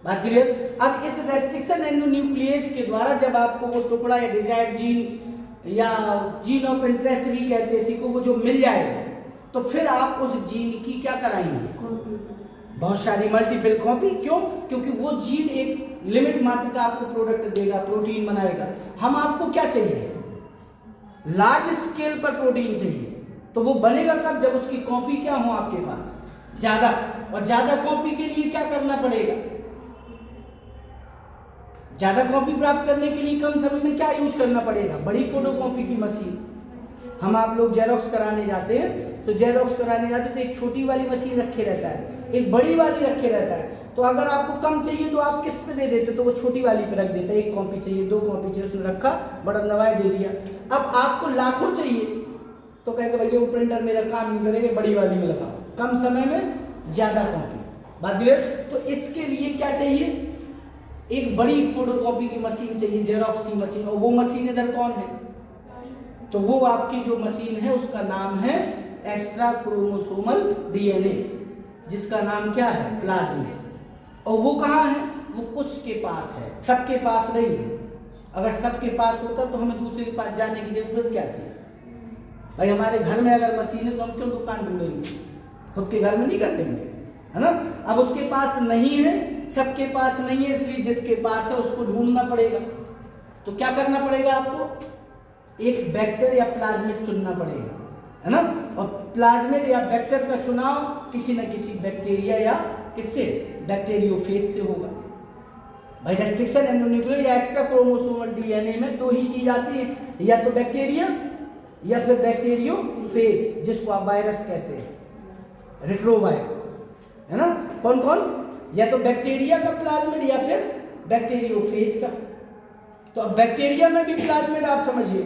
बात क्लियर। अब इस रेस्ट्रिक्शन एंडोन्यूक्लियस के द्वारा जब आपको वो टुकड़ा या डिजायर्ड जीन या जीन ऑफ इंटरेस्ट भी कहते हैं इसी को, वो जो मिल जाएगा, तो फिर आप उस जीन की क्या कराएंगे, बहुत सारी मल्टीपल कॉपी। क्यों, क्योंकि वो जीन एक लिमिट मात्र का आपको प्रोडक्ट देगा, प्रोटीन बनाएगा। हम आपको क्या चाहिए, लार्ज स्केल पर प्रोटीन चाहिए, तो वो बनेगा कब, जब उसकी कॉपी क्या हो आपके पास, ज्यादा। और ज्यादा कॉपी के लिए क्या करना पड़ेगा, ज्यादा कॉपी प्राप्त करने के लिए कम समय में क्या यूज करना पड़ेगा, बड़ी फोटोकॉपी की मशीन। हम आप लोग जेरोक्स कराने जाते हैं, तो जेरोक्स कराने जाते तो एक छोटी वाली मशीन रखे रहता है, एक बड़ी वाली रखे रहता है। तो अगर आपको कम चाहिए तो आप किस पे दे देते, तो वो छोटी वाली पे रख देता है। 1 कॉपी चाहिए, 2 कॉपी चाहिए, उसने रखा, बटन दबाए, दे दिया। अब आपको लाखों चाहिए, तो कहते भैया वो प्रिंटर मेरा काम नहीं करेगा, बड़ी वाली में लगाओ, कम समय में ज्यादा कॉपी। बात क्लियर। तो इसके लिए क्या चाहिए, एक बड़ी फोटोकॉपी की मशीन चाहिए, जेरोक्स की मशीन। और वो मशीन इधर कौन है, तो वो आपकी जो मशीन है उसका नाम है एक्स्ट्रा क्रोमोसोमल डीएनए, जिसका नाम क्या है, प्लाज्मिड। और वो कहाँ है, वो कुछ के पास है, सबके पास नहीं है। अगर सबके पास होता तो हमें दूसरे के पास जाने की जरूरत क्या थी। भाई हमारे घर में अगर मशीन है तो हम क्यों दुकान ढूंढेंगे, खुद के घर में नहीं कर लेंगे, है ना। अब उसके पास नहीं है, सबके पास नहीं है, इसलिए जिसके पास है उसको ढूंढना पड़ेगा। तो क्या करना पड़ेगा आपको, एक वेक्टर या प्लाज्मिड चुनना पड़ेगा, है ना। और प्लाज्मिड या वेक्टर का चुनाव किसी न किसी बैक्टीरिया या किससे, बैक्टीरियोफेज से होगा। भाई रेस्ट्रिक्शन एंडोन्यूक्लियस या एक्स्ट्रा क्रोमोसोमल डीएनए में 2 ही चीज आती है, या तो बैक्टीरिया या फिर बैक्टीरियोफेज, जिसको आप वायरस कहते हैं, रेट्रोवायरस, है ना। कौन कौन, या तो बैक्टीरिया का प्लाज्मिड या फिर बैक्टीरियोफेज का। तो अब बैक्टीरिया में भी प्लाज्मिड आप समझिए,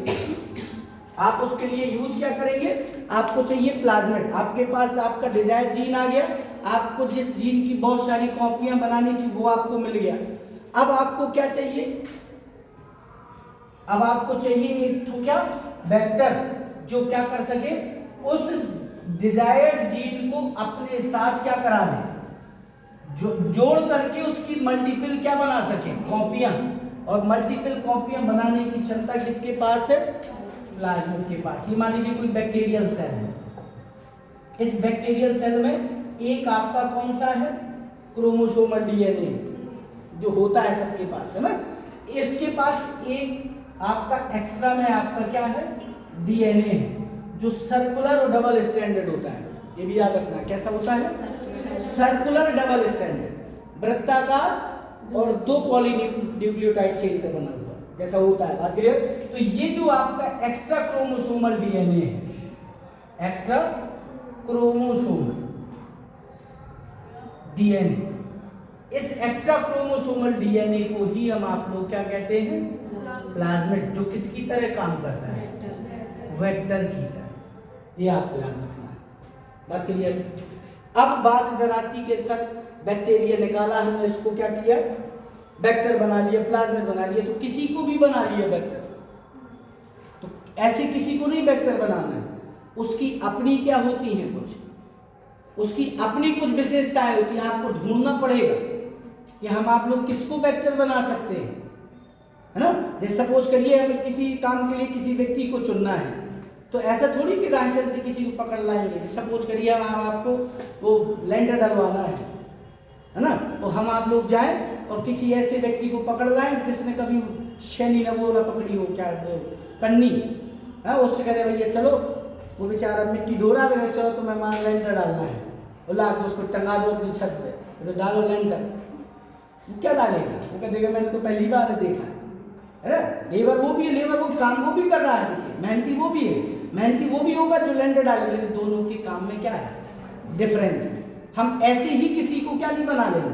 आप उसके लिए यूज क्या करेंगे, आपको चाहिए प्लाज्मिड, आपके पास आपका डिजायर्ड जीन आ गया, आपको जिस जीन की बहुत सारी कॉपियां बनानी थी वो आपको मिल गया। अब आपको क्या चाहिए, अब आपको चाहिए एक तो क्या वेक्टर जो क्या कर सके, उस डिजायर्ड जीन को अपने साथ क्या करा दे, जोड़ करके उसकी मल्टीपल क्या बना सके, कॉपियां। और मल्टीपल कॉपियां बनाने की क्षमता किसके पास है, प्लाज्मिड के पास। ये मान लीजिए कोई बैक्टीरियल सेल है, इस बैक्टीरियल सेल में एक आपका कौन सा है, क्रोमोसोमल डीएनए जो होता है सबके पास, है ना। इसके पास एक आपका एक्स्ट्रा में आपका क्या है, डीएनए है जो सर्कुलर और डबल स्ट्रैंडेड होता है। ये भी याद रखना, कैसा होता है, सर्कुलर डबल स्ट्रैंडेड, वृत्ताकार और 2 पॉलीन्यूक्लियोटाइड चेन का बना हुआ जैसा होता है। बात क्लियर। तो ये जो आपका एक्स्ट्रा क्रोमोसोमल डीएनए है, एक्स्ट्रा क्रोमोसोमल डीएनए, इस एक्स्ट्रा क्रोमोसोमल डीएनए को ही हम आप लोग क्या कहते हैं, प्लाज्मिड, जो किसकी तरह काम करता है, वेक्टर की तरह। ये आपको याद रखना है। बात क्लियर। अब बात इधर आती के सर बैक्टीरिया निकाला हमने, इसको क्या किया, वेक्टर बना लिया, प्लाज्मिड बना लिया, तो किसी को भी बना लिया वेक्टर। तो ऐसे किसी को नहीं वेक्टर बनाना है, उसकी अपनी क्या होती है, कुछ उसकी अपनी कुछ विशेषताएं होती हैं। आपको ढूंढना पड़ेगा कि हम आप लोग किसको वेक्टर बना सकते हैं, है ना। जैसे सपोज करिए हमें किसी काम के लिए किसी व्यक्ति को चुनना है, तो ऐसा थोड़ी कि राह चलते किसी को पकड़ लाएंगे। सपोज करिए हम आपको वो लेंटर डलवाना है ना, तो हम आप लोग जाएं और किसी ऐसे व्यक्ति को पकड़ लाएं जिसने कभी शैनी न वो न पकड़ी हो, क्या कन्नी है, उससे कहते भैया चलो, वो बेचारा मिट्टी डोरा देगा, चलो तो मैं लेंटर डालना है, और ला के उसको टंगा दो अपनी छत पे, तो डालो लेंटर। वो क्या डालेगा, वो कह देगा मैंने तो पहली बार देखा है ना। लेबर वो भी है, लेबर वो काम वो भी कर रहा है, देखिए मेहनती वो भी है, मेहनती वो भी होगा जो लेंटर डालेगा, लेकिन दोनों के काम में क्या है, डिफरेंस है। हम ऐसे ही किसी को क्या नहीं बना लेंगे,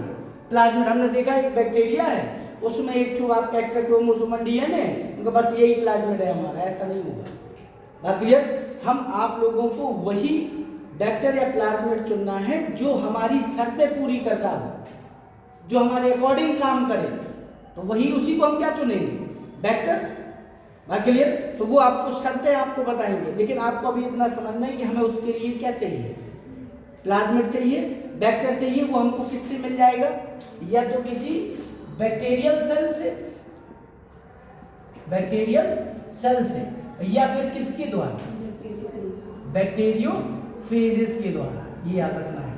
प्लाज्मिड। हमने देखा एक बैक्टीरिया है, उसमें एक जो आपका एक्स्ट्रा क्रोमोसोमल डीएनए है, उनका बस यही प्लाज्मिड है हमारा, ऐसा नहीं होगा। बात क्लियर। हम आप लोगों को वही वेक्टर या प्लाज्मिड चुनना है जो हमारी शर्तें पूरी करता हो, जो हमारे अकॉर्डिंग काम करे, तो वही उसी को हम क्या चुनेंगे, वेक्टर। बात क्लियर। तो वो आपको शर्तें आपको बताएंगे, लेकिन आपको अभी इतना समझना है कि हमें उसके लिए क्या चाहिए, प्लाज्मिड चाहिए, वेक्टर चाहिए। वो हमको किससे मिल जाएगा, या तो किसी बैक्टीरियल सेल से, बैक्टीरियल सेल से, या फिर किसके द्वारा, बैक्टीरियोफेजेस के द्वारा। ये याद रखना है।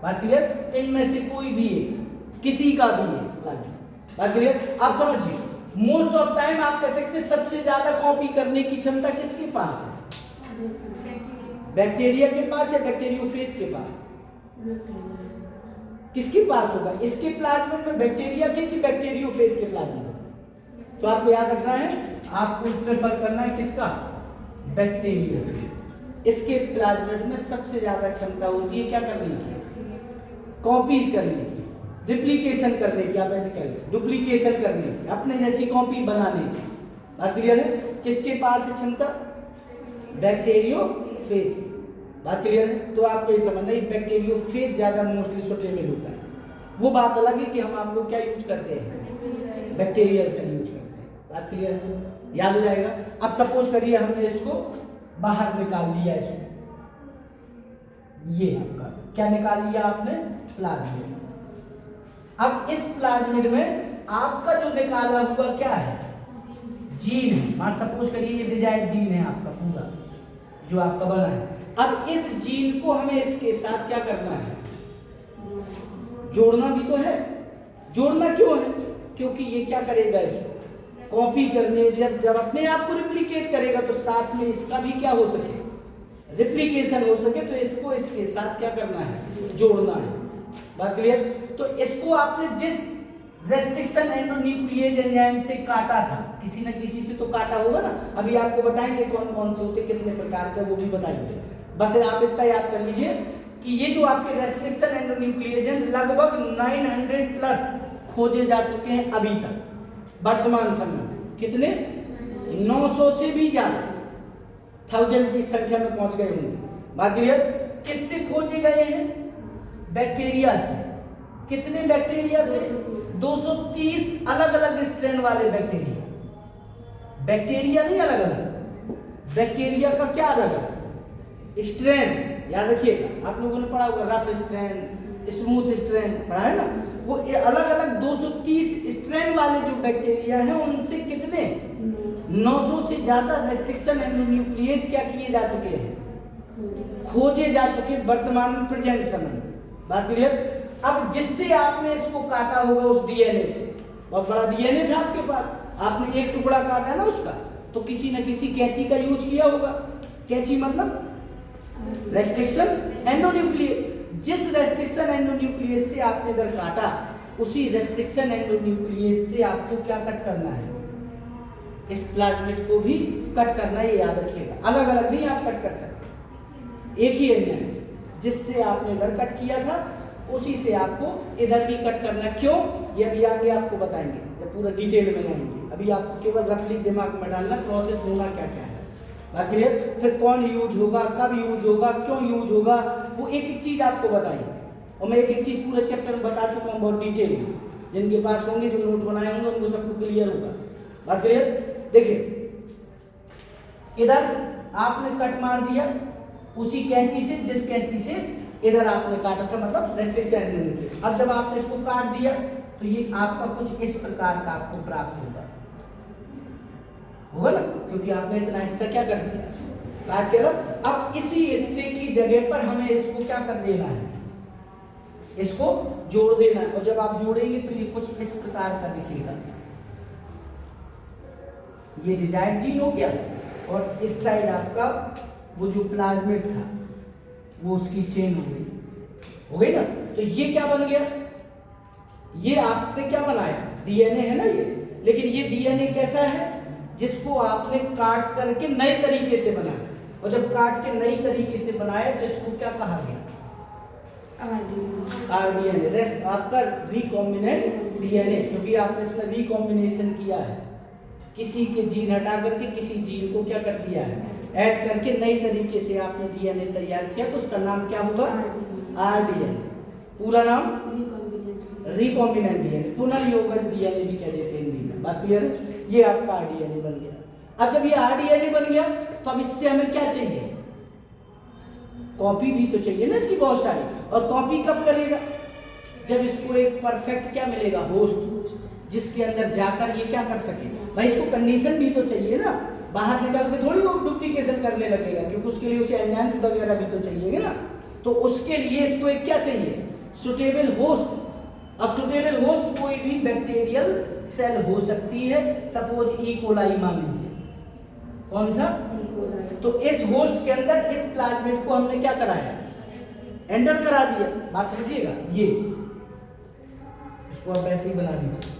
बात क्लियर। इनमें से कोई भी एक, किसी का भी है प्लाज्मिड। बात क्लियर। आप समझिए, मोस्ट ऑफ टाइम आप कह सकते हैं सबसे ज्यादा कॉपी करने की क्षमता किसके पास है, बैक्टीरिया के पास या बैक्टीरियोफेज के पास, किसके पास होगा, इसके प्लाज्मिड में बैक्टीरिया के कि बैक्टीरियोफेज के प्लाज्मिड। तो आपको याद रखना है, आपको प्रेफर करना है किसका, बैक्टीरियोफेज। इसके प्लाज्मिड में सबसे ज्यादा क्षमता होती है क्या करने की, कॉपीज करने की, रिप्लिकेशन करने की, आप ऐसे कह लो डुप्लीकेशन करने की, अपने जैसी कॉपी बनाने की। बात क्लियर है। किसके पास है क्षमता, बैक्टीरियोफेज। बात क्लियर है। तो आपको ये समझना है बैक्टीरियोफेज ज्यादा मोस्टली सुटेबल होता है। वो बात अलग है कि हम आप लोग क्या यूज करते हैं, बैक्टीरियल सेल यूज करते हैं। बात क्लियर है, याद हो जाएगा। अब सपोज करिए हमने इसको बाहर निकाल लिया, इसको ये आपका क्या निकाल लिया आपने, प्लाज्मिड। अब इस प्लाज्मिड में आपका जो निकाला हुआ क्या है, जीन है। मान सपोज करिए ये डिजायर्ड जीन है आपका पूरा जो आपका बना है। अब इस जीन को हमें इसके साथ क्या करना है, जोड़ना भी तो है। जोड़ना क्यों है, क्योंकि ये क्या करेगा, इसको कॉपी करने, जब अपने आप को रिप्लिकेट करेगा तो साथ में इसका भी क्या हो सके, रिप्लिकेशन हो सके। तो इसको इसके साथ क्या करना है, जोड़ना है। बात क्लियर। तो इसको आपने जिस रेस्ट्रिक्शन एंडोन्यूक्लिएज एंजाइम से काटा था, किसी न किसी से तो काटा होगा ना। अभी आपको बताएंगे कौन कौन से होते, कितने प्रकार के, वो भी बताएंगे। बस आप इतना याद कर लीजिए कि ये जो आपके रेस्ट्रिक्शन एंडोन्यूक्लिएज हैं लगभग 900 प्लस खोजे जा चुके हैं अभी तक वर्तमान समय में। कितने, 900 से भी ज्यादा, 1000 की संख्या में पहुंच गए होंगे। बात क्लियर? किससे खोजे गए हैं? बैक्टीरिया से। कितने बैक्टीरिया से? 230 अलग अलग स्ट्रेन वाले बैक्टीरिया। बैक्टीरिया नहीं अलग अलग, बैक्टीरिया का क्या अलग अलग? स्ट्रेन। याद रखिएगा, आप लोगों ने पढ़ा होगा रफ स्ट्रेन, स्मूथ स्ट्रेन पढ़ा है ना। वो अलग अलग 230 स्ट्रेन वाले जो बैक्टीरिया हैं उनसे कितने 900 से ज्यादा रेस्ट्रिक्शन एंडोन्यूक्लियेज क्या किए जा चुके हैं? खोजे जा चुके वर्तमान में, प्रेजेंट समय में। बात क्लियर? अब जिससे आपने इसको काटा होगा उस डीएनए से, बहुत बड़ा डीएनए था आपके पास, आपने एक टुकड़ा काटा है ना उसका, तो किसी न किसी कैंची का यूज किया होगा। कैंची मतलब रेस्ट्रिक्शन एंडोन्यूक्लियेज। जिस रेस्ट्रिक्शन एंडोन्यूक्लियेज से आपने इधर काटा, उसी रेस्ट्रिक्शन एंडोन्यूक्लियेज से आपको क्या कट करना है? इस प्लाज्मिड को भी कट करना है, ये याद रखिएगा। अलग अलग नहीं आप कट कर सकते, एक ही एरिया है। जिससे आपने इधर कट किया था उसी से आपको इधर भी कट करना। क्यों? ये अभी आगे आपको बताएंगे जब पूरा डिटेल में जाएंगे। अभी आपको केवल रफली दिमाग में डालना प्रोसेस होना क्या क्या है। बात क्लियर? फिर कौन यूज होगा, कब यूज होगा, क्यों यूज होगा, वो एक एक चीज आपको बताएंगे। और मैं एक एक चीज पूरे चैप्टर में बता चुका हूँ बहुत डिटेल में। जिनके पास होंगे, जो नोट बनाए होंगे, उनको सबको क्लियर होगा। बात क्लियर? देखिए, इधर आपने कट मार दिया उसी कैंची से, जिस कैंची से इधर आपने काटा था, मतलब रेस्ट्रिक्शन एंडोन्यूक्लियेज। अब जब आपने इसको काट दिया तो ये आपका कुछ इस प्रकार का आपको प्राप्त होगा ना, क्योंकि आपने इतना हिस्सा क्या कर दिया, काट के रख। अब इसी हिस्से की जगह पर हमें इसको क्या कर देना है? इसको जोड़ देना है। और जब आप जोड़ेंगे तो ये कुछ इस प्रकार का दिखेगा। ये डिजाइन जीन हो गया, और इस साइड आपका वो जो प्लाज्मिड था वो उसकी चेन हो गई ना। तो ये क्या बन गया? ये आपने क्या बनाया? डीएनए है ना ये। लेकिन ये डीएनए कैसा है? जिसको आपने काट करके नए तरीके से बनाया। और जब काट के नई तरीके से बनाया तो इसको क्या कहा गया? आरडीएनए। आपका रिकॉम्बिनेंट डीएनए, क्योंकि आपने इसमें रिकॉम्बिनेशन किया है। किसी के जीन हटा करके किसी जीन को क्या कर दिया है? ऐड करके नई तरीके से आपने डीएनए तैयार किया, तो उसका नाम क्या होगा? आरडीएनए। पूरा नाम रिकॉम्बिनेंट डीएनए, पुनर्योगज डीएनए भी कह देते हैं हिंदी में। बात क्लियर है? ये आपका आरडीएनए बन गया। अब जब ये आरडीएनए बन गया तो अब इससे हमें क्या चाहिए? कॉपी भी तो चाहिए ना इसकी बहुत सारी। और कॉपी कब करेगा? जब इसको एक परफेक्ट क्या मिलेगा? होस्ट, जिसके अंदर जाकर ये क्या कर सके। भाई इसको कंडीशन भी तो चाहिए ना, बाहर निकल के थोड़ी बहुत डुप्लीकेशन करने लगेगा, क्योंकि उसके लिए उसे एंजाइम्स वगैरह भी तो चाहिए ना। तो उसके लिए इसको एक क्या चाहिए? Suitable host. अब सुटेबल होस्ट कोई भी बैक्टीरियल सेल हो सकती है। सपोज ई कोलाई मान लीजिए, कौन सा? तो इस होस्ट के अंदर इस प्लाज्मिड को हमने क्या कराया? एंटर करा दिया। बात समझिएगा, ये इसको आप ऐसे ही बना लीजिए।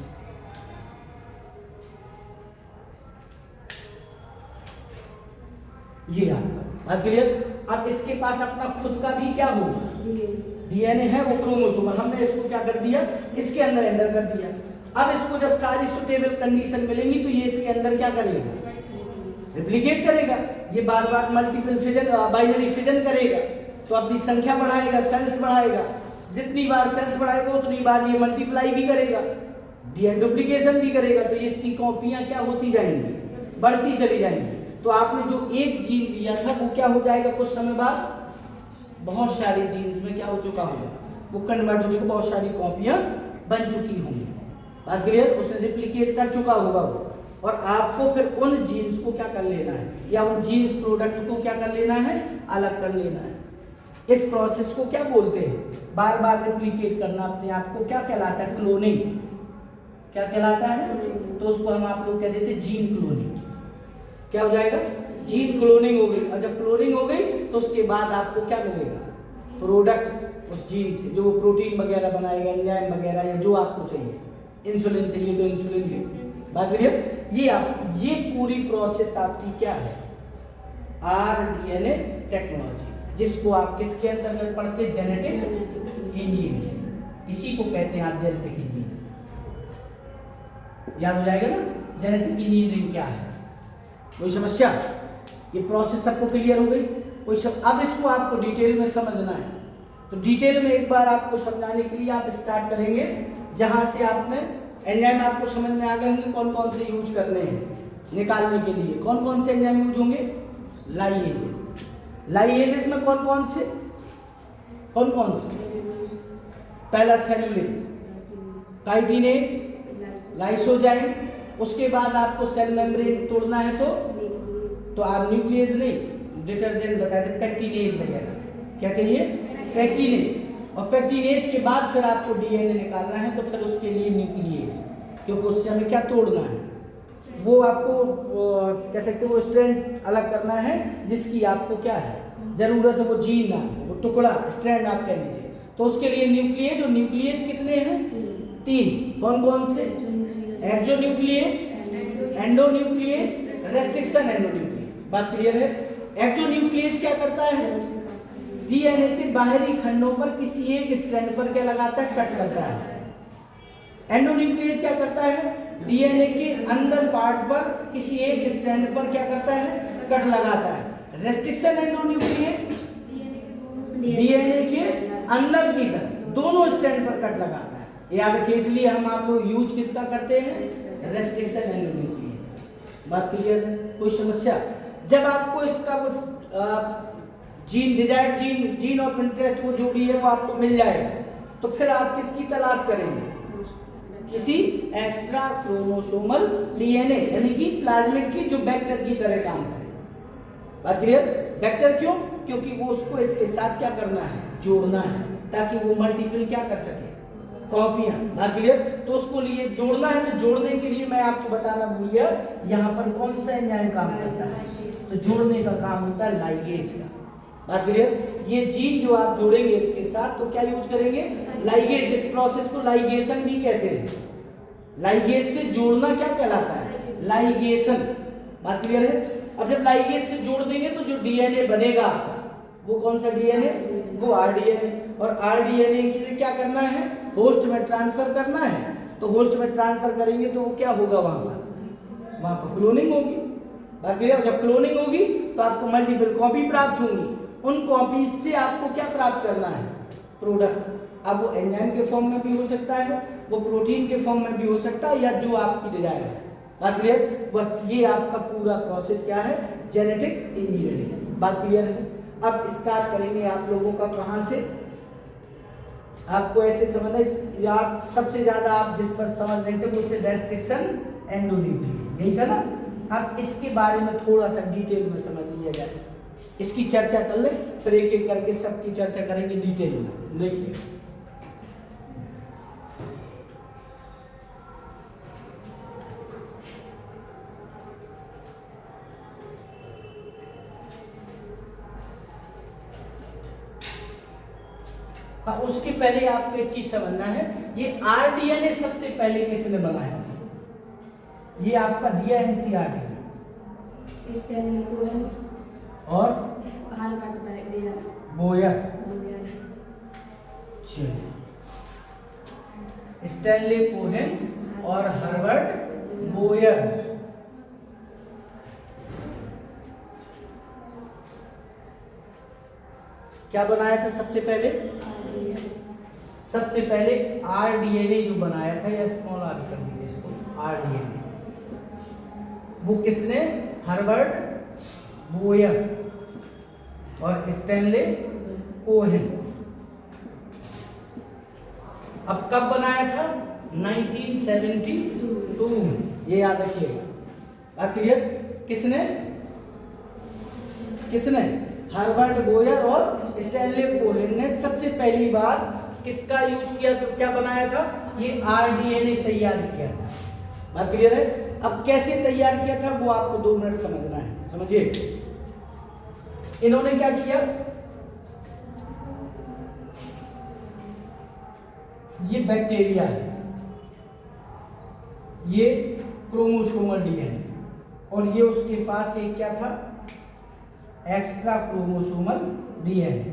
ये आपका बात क्लियर। अब इसके पास अपना खुद का भी क्या होगा? डीएनए है, वो क्रोमोसोम। हमने इसको क्या कर दिया? इसके अंदर एंटर कर दिया। अब इसको जब सारी सुटेबल कंडीशन मिलेंगी तो ये इसके अंदर क्या करेगा? रिप्लिकेट करेगा। ये बार बार मल्टीपल फिजन, बाइनरी फिजन करेगा, तो अपनी संख्या बढ़ाएगा, सेल्स बढ़ाएगा। जितनी बार सेल्स बढ़ाएगा उतनी बार ये मल्टीप्लाई भी करेगा, डीएनए डुप्लीकेशन भी करेगा। तो ये इसकी कॉपियां क्या होती जाएंगी? बढ़ती चली जाएंगी। तो आपने जो एक जीन लिया था वो क्या हो जाएगा? कुछ समय बाद बहुत सारे जीन्स में क्या हो चुका होगा? वो कन्वर्ट हो चुका, बहुत सारी कॉपियां बन चुकी होंगी। बात क्लियर? उसने रिप्लिकेट कर चुका होगा वो। और आपको फिर उन जीन्स को क्या कर लेना है, या उन जीन्स प्रोडक्ट को क्या कर लेना है? अलग कर लेना है। इस प्रोसेस को क्या बोलते हैं? बार बार रिप्लिकेट करना अपने आप को क्या कहलाता है? क्लोनिंग। क्या कहलाता है? तो उसको हम आप लोग कह देते हैं जीन क्लोनिंग। क्या हो जाएगा? जीन क्लोनिंग हो गई। और जब क्लोनिंग हो गई तो उसके बाद आपको क्या मिलेगा? प्रोडक्ट उस जीन से, जो वो प्रोटीन वगैरह बनाएगा, एंजाइम वगैरह, या जो आपको चाहिए। इंसुलिन चाहिए तो इंसुलिन ले। बात क्लियर? ये पूरी प्रोसेस आपकी क्या है? आरडीएनए टेक्नोलॉजी, जिसको आप किसके अंतर्गत पढ़ते? Genetic engineering. इसी को कहते हैं आप जेनेटिक इंजीनियरिंग। याद हो जाएगा ना जेनेटिक इंजीनियरिंग क्या है? कोई समस्या? ये प्रोसेस सबको क्लियर हो गई? कोई सब अब इसको आपको डिटेल में समझना है, तो डिटेल में एक बार आपको समझाने के लिए आप स्टार्ट करेंगे जहाँ से आपने एंजाइम आपको समझ में आ गए होंगे कौन कौन से यूज करने हैं निकालने के लिए। कौन कौन से एंजाइम यूज होंगे? लाइएज। लाइएजेस में कौन कौन से? पहला सेलुलेज, काइटिनेज, लाइसोजाइम। उसके बाद आपको सेल मेम्ब्रेन तोड़ना है तो आप न्यूक्लियस नहीं, डिटर्जेंट बताए थे, पेक्टिनेज वगैरह। क्या चाहिए? पेक्टिनेज। और पेक्टिनेज के बाद फिर आपको डीएनए निकालना है, तो फिर उसके लिए न्यूक्लियेज, क्योंकि उससे हमें क्या तोड़ना है, वो आपको कह सकते वो स्ट्रैंड अलग करना है जिसकी आपको क्या है जरूरत है, वो जीन आपको, वो टुकड़ा स्ट्रैंड आप कह लीजिए। तो उसके लिए न्यूक्लियेज, और न्यूक्लियेज कितने हैं? 3। कौन कौन से? एक्सोन्यूक्लियेज, एंडोन्यूक्लियेज, रेस्ट्रिक्शन एंडोन्यूक्लियेज। बात क्लियर है? एक्सोन्यूक्लियेज क्या करता है? डीएनए के बाहरी खंडों पर किसी एक स्ट्रैंड पर क्या लगाता है? कट करता है। एंडोन्यूक्लियस क्या करता है? डीएनए के अंदर पार्ट पर किसी एक स्ट्रैंड पर क्या करता है? कट लगाता है। रेस्ट्रिक्शन एंडोन्यूक्लियस डीएनए के अंदर की तरफ दोनों स्ट्रैंड पर कट लगाता है। याद रखिए, इसलिए हम आप लोग यूज किसका करते हैं? Restriction endonuclease. बात क्लियर है? कोई समस्या? जब आपको इसका वो gene desired gene of interest वो जो भी है वो आपको मिल जाएगा, तो फिर आप किसकी तलाश करेंगे? किसी एक्स्ट्रा क्रोमोसोमल डीएनए, यानी कि प्लाज्मिड की, जो वेक्टर की तरह काम करे। बात क्लियर? वेक्टर क्यों? क्योंकि वो उसको इसके साथ क्या करना है? जोड़ना है, ताकि वो मल्टीपल क्या कर सके? कॉपियां। बात क्लियर? तो उसको लिए जोड़ना है, तो जोड़ने के लिए मैं आपको बताना भूल गया, यहाँ पर कौन सा एंजाइम काम करता है? तो जोड़ने का काम होता है लाइगेज का। बात क्लियर? ये जीन जो आप जोड़ेंगे इसके साथ, तो क्या यूज करेंगे? लाइगेज। इस प्रोसेस को लाइगेशन भी कहते हैं। लाइगेज से जोड़ना क्या कहलाता है? लाइगेशन। बात क्लियर है? अब जब लाइगेज से जोड़ देंगे तो जो डीएनए बनेगा आपका, वो कौन सा डीएनए? वो आरडीएनए। और आरडीएनए से क्या करना है? होस्ट में ट्रांसफर करना है। तो होस्ट में ट्रांसफर करेंगे तो वो क्या होगा? वहां पर क्लोनिंग होगी। बात क्लियर? जब क्लोनिंग होगी तो आपको मल्टीपल कॉपी प्राप्त होंगी। उन कॉपीज से आपको क्या प्राप्त करना है? प्रोडक्ट। अब वो एंजाइम के फॉर्म में भी हो सकता है, वो प्रोटीन के फॉर्म में भी हो सकता है, या जो आपकी डिजायर है। बात क्लियर? बस ये आपका पूरा प्रोसेस क्या है? Genetic engineering. बात क्लियर है? अब स्टार्ट करेंगे आप लोगों का कहाँ से? आपको ऐसे समझना है, आप सबसे ज्यादा आप जिस पर समझ रहे थे वो थे रेस्ट्रिक्शन एंडोन्यूक्लियस, यही था ना? अब इसके बारे में थोड़ा सा डिटेल में समझ लिया जाए, इसकी चर्चा कर ले, फिर एक एक करके सबकी चर्चा करेंगे डिटेल में। देखिए, उसके पहले आपको एक चीज समझना है, ये आरडीएनए सबसे पहले किसने बनाया? ये आपका दिया एनसीईआरटी और बोयर। स्टैनली कोहेन और हर्बर्ट बोयर। क्या बनाया था सबसे पहले? सबसे पहले आरडीएनए जो बनाया था, या स्मॉल आर कर दीजिए इसको, आरडीएनए, वो किसने? हर्बर्ट बोयर और स्टैनली कोहेन। अब कब बनाया था? 1972 में। ये याद रखिएगा। बात क्लियर? किसने? हर्बर्ट बोयर और स्टैनली कोहेन ने सबसे पहली बार किसका यूज किया? तो क्या बनाया था? ये आरडीएनए तैयार किया था। बात क्लियर है? अब कैसे तैयार किया था वो आपको 2 मिनट समझना है। समझिए, इन्होंने क्या किया? ये बैक्टीरिया है, ये क्रोमोसोमल डीएनए, और ये उसके पास एक क्या था? Extra chromosomal DNA.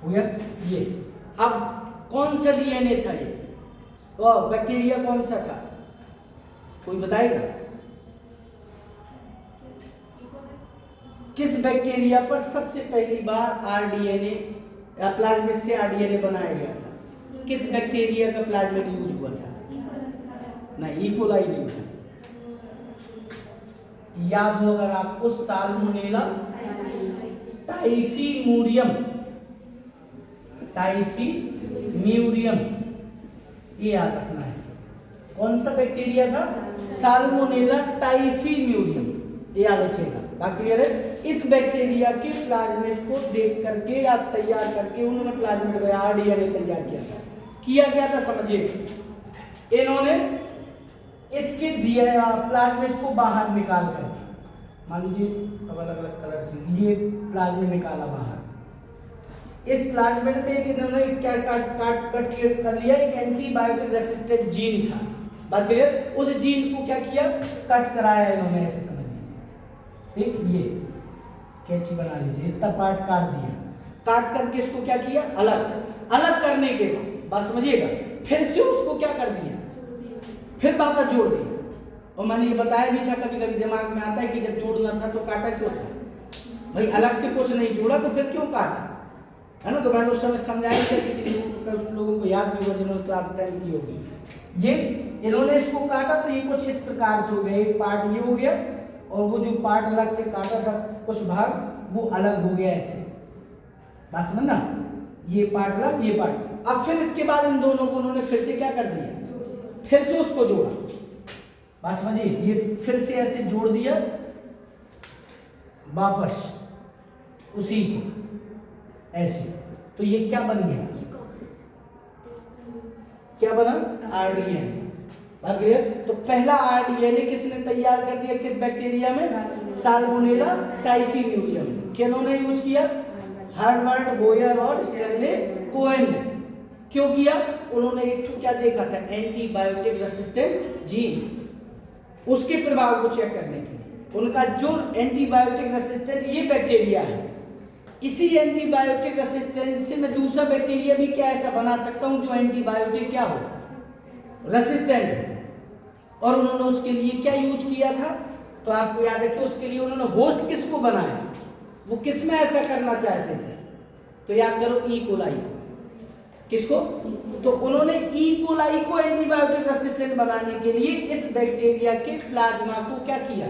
हो गया ये। अब कौन सा डीएनए था ये? तो बैक्टीरिया कौन सा था? कोई बताएगा? किस बैक्टीरिया पर सबसे पहली बार आरडीएनए या प्लाज्मिड से आरडीएनए बनाया गया था? किस बैक्टीरिया का प्लाज्मिड यूज हुआ था? नहीं, इकोलाई नहीं था। याद हो अगर आपको, साल्मोनेला टाइफीम्यूरियम, टाइफीम्यूरियम, ये याद रखना है। कौन सा बैक्टीरिया था? साल्मोनेला टाइफीम्यूरियम, ये याद रखिएगा। बात क्लियर है? इस बैक्टीरिया के प्लाज्मिड को देख करके या तैयार करके उन्होंने प्लाज्मिड या आरडीएनए तैयार किया था। समझिए, इन्होंने इसके दिए प्लाज्मिड को बाहर निकाल करके, मान लीजिए अब अलग अलग कलर से ये प्लाज्मिड निकाला बाहर। इस प्लाज्मिड में इन्होंने क्या काट कर लिया, एक एंटीबायोटिक रेसिस्टेंट जीन था। बात क्लियर? उस जीन को क्या किया, कट कराया इन्होंने, ऐसे समझ लीजिए। ठीक, ये कैंची बना लीजिए, इतना पार्ट काट दिया। काट करके इसको क्या किया, अलग करने के बाद, बात समझिएगा, फिर से उसको क्या कर दिया, फिर वापस जोड़ दिया। और मैंने ये बताया भी था, कभी कभी दिमाग में आता है कि जब जोड़ना था तो काटा क्यों था भाई? अलग से कुछ नहीं जोड़ा तो फिर क्यों काटा, है ना? तो मैंने उस समय समझाया था, किसी लोगों को याद भी होगा जिन्होंने क्लास 10 की होगी। ये इन्होंने इसको काटा तो ये कुछ इस प्रकार से हो गया, एक पार्ट ये हो गया और वो जो पार्ट अलग से काटा था कुछ भाग, वो अलग हो गया ऐसे। बात समझना, ये पार्ट अलग, ये पार्ट। अब फिर इसके बाद इन दोनों को उन्होंने फिर से क्या कर दिया, फिर से उसको जोड़ा। बात समझिए, ये फिर से ऐसे जोड़ दिया वापस उसी को ऐसे, तो ये क्या बन गया, क्या बना, आरडीएनए। बात क्लियर? तो पहला आरडीएनए किसने तैयार कर दिया, किस बैक्टीरिया में? साल्मोनेला टाइफीम्यूरियम। किन्होंने यूज किया? हर्बर्ट बोयर और स्टैनले कोहेन ने। क्यों किया? उन्होंने एक क्या देखा था, एंटीबायोटिक रेसिस्टेंट जीन, उसके प्रभाव को चेक करने के लिए। उनका जो एंटीबायोटिक रेसिस्टेंट ये बैक्टीरिया है, इसी एंटीबायोटिक रेसिस्टेंस से मैं दूसरा बैक्टीरिया भी क्या ऐसा बना सकता हूं जो एंटीबायोटिक क्या हो, रेसिस्टेंट। और उन्होंने उसके लिए क्या यूज किया था, तो आपको याद रखिए, उसके लिए उन्होंने होस्ट किसको बनाया, वो किस में ऐसा करना चाहते थे, तो याद करो, ई कोलाई। किसको? तो उन्होंने ई कोलाई को एंटीबायोटिक रेसिस्टेंट बनाने के लिए इस बैक्टीरिया के प्लाज्मा को क्या किया,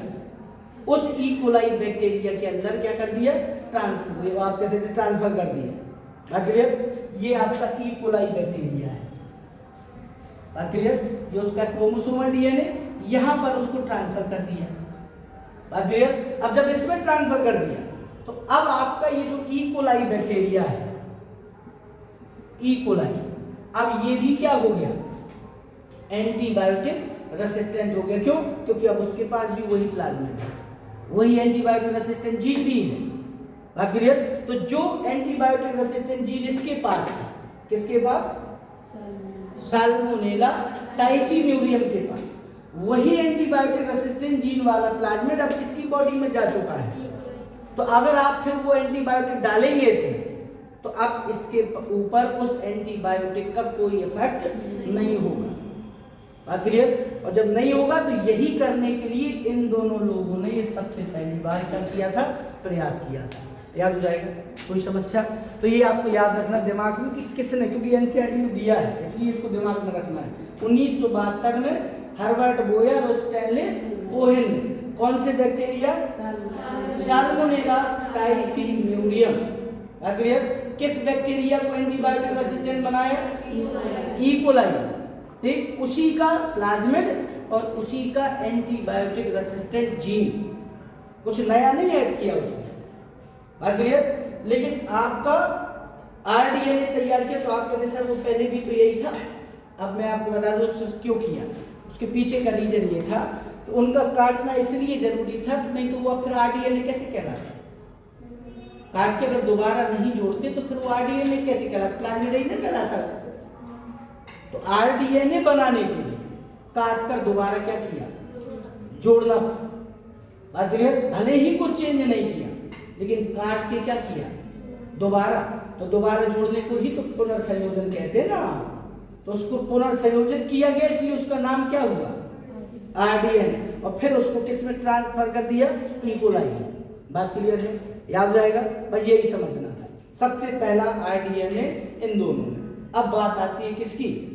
उस ई कोलाई बैक्टीरिया के अंदर क्या कर दिया, ट्रांसफर, आप कैसे ट्रांसफर कर दिया। बात क्लियर? ये आपका ई कोलाई बैक्टीरिया है। बात क्लियर? ये उसका क्रोमोसोमल डीएनए यहां पर उसको ट्रांसफर कर दिया। बात क्लियर? अब जब इसमें ट्रांसफर कर दिया तो अब आपका ये जो ई कोलाई बैक्टीरिया है, ई कोलाई, अब ये भी क्या हो गया, एंटीबायोटिक रेसिस्टेंट हो गया। क्यों? क्योंकि अब उसके पास भी वही प्लाज्मिड है, वही एंटीबायोटिक रेसिस्टेंट जीन भी है। बात क्लियर? तो जो एंटीबायोटिक रेसिस्टेंट जीन इसके पास था, किसके पास, साल्मोनेला टाइफीम्यूरियम के पास, वही एंटीबायोटिक रेसिस्टेंट जीन वाला प्लाज्मिड अब किसकी बॉडी में जा चुका है। तो अगर आप फिर वो एंटीबायोटिक डालेंगे इसमें, तो अब इसके ऊपर उस एंटीबायोटिक का कोई इफेक्ट नहीं होगा। बात क्लियर? और जब नहीं होगा तो यही करने के लिए इन दोनों लोगों ने ये सबसे पहली बार क्या किया था, प्रयास किया था। याद हो जाएगा, कोई समस्या? तो ये आपको याद रखना दिमाग में कि किसने, क्योंकि एनसीईआरटी ने दिया है इसलिए इसको दिमाग में रखना है। 1972 में हर्बर्ट बोयर और स्टैनले कोहेन ने कौन से बैक्टीरिया, साल्मोनेला टाइफीम्यूरियम, क्लियर, किस बैक्टीरिया को एंटीबायोटिक रेसिस्टेंट बनाया, ई कोलाई। ठीक, उसी का प्लाज्मिड और उसी का एंटीबायोटिक रेसिस्टेंट जीन, कुछ नया नहीं ऐड किया उसमें। क्लियर? लेकिन आपका आरडीएनए तैयार किया तो आप कहते सर वो पहले भी तो यही था। अब मैं आपको बता दूं क्यों किया, उसके पीछे का रीजन ये था कि उनका काटना इसलिए जरूरी था कि नहीं तो वो फिर आरडीएनए कैसे कहलाता, काट के अगर दोबारा नहीं जोड़ते तो फिर वो आरडीएनए कैसे कहलाता, प्लाज्मिड ही ना कहलाता। तो आरडीएनए बनाने के लिए काट कर दोबारा क्या किया, जोड़ना। बात क्लियर? भले ही कुछ चेंज नहीं किया लेकिन काट के क्या किया, दोबारा। तो दोबारा जोड़ने को ही तो पुनर्संयोजन कहते हैं ना। तो उसको पुनर्संयोजित किया गया इसलिए उसका नाम क्या हुआ, आरडीएनए। और फिर उसको किस में ट्रांसफर कर दिया, ई कोलाई। बात क्लियर है? याद हो जाएगा, बस यही समझना था। सबसे पहला आरडीएनए इन दोनों में। अब बात आती है किसकी,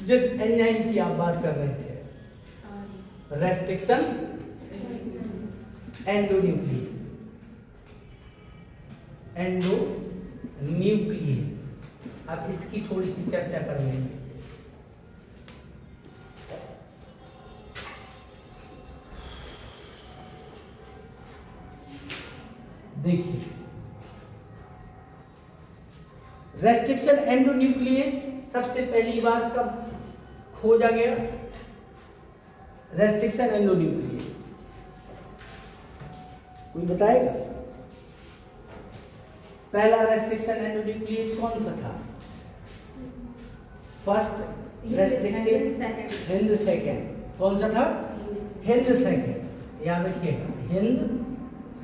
जिस एंजाइम की आप बात कर रहे थे, रेस्ट्रिक्शन एंडोन्यूक्लियेज। एंडोन्यूक्लियेज, अब इसकी थोड़ी सी चर्चा कर लेंगे। देखिए, रेस्ट्रिक्शन एंडोन्यूक्लियेज सबसे पहली बार कब खोजा गया? रेस्ट्रिक्शन एंडोन्यूक्लियेज कोई बताएगा? पहला रेस्ट्रिक्शन एंडोन्यूक्लियेज कौन सा था? First restrictive, Hind second. कौन सा था? हिंद सेकेंड, याद रखिएगा, हिंद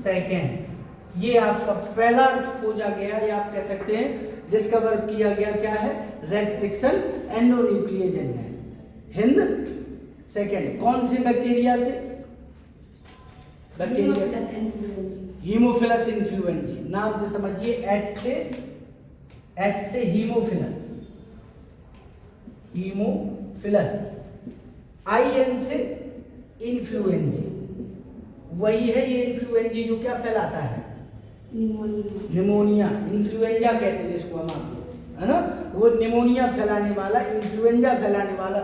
सेकेंड। ये आपका पहला खोजा गया, या आप कह सकते हैं डिस्कवर किया गया। क्या है? रेस्ट्रिक्शन एंडोन्यूक्लियेज एंजाइम, हिंद सेकेंड। कौन से बैक्टीरिया से? बैक्टीरिया हीमोफिलस इन्फ्लुएंजी, नाम से समझिए, एच से हीमोफिलस, हीमोफिलस, आईएन से इन्फ्लुएंजी। वही है ये इन्फ्लुएंजी जो क्या फैलाता है? निमोनिया। इन्फ्लुएंजा कहते हैं इसको हम आपको, है ना? वो निमोनिया फैलाने वाला, इन्फ्लुएंजा फैलाने वाला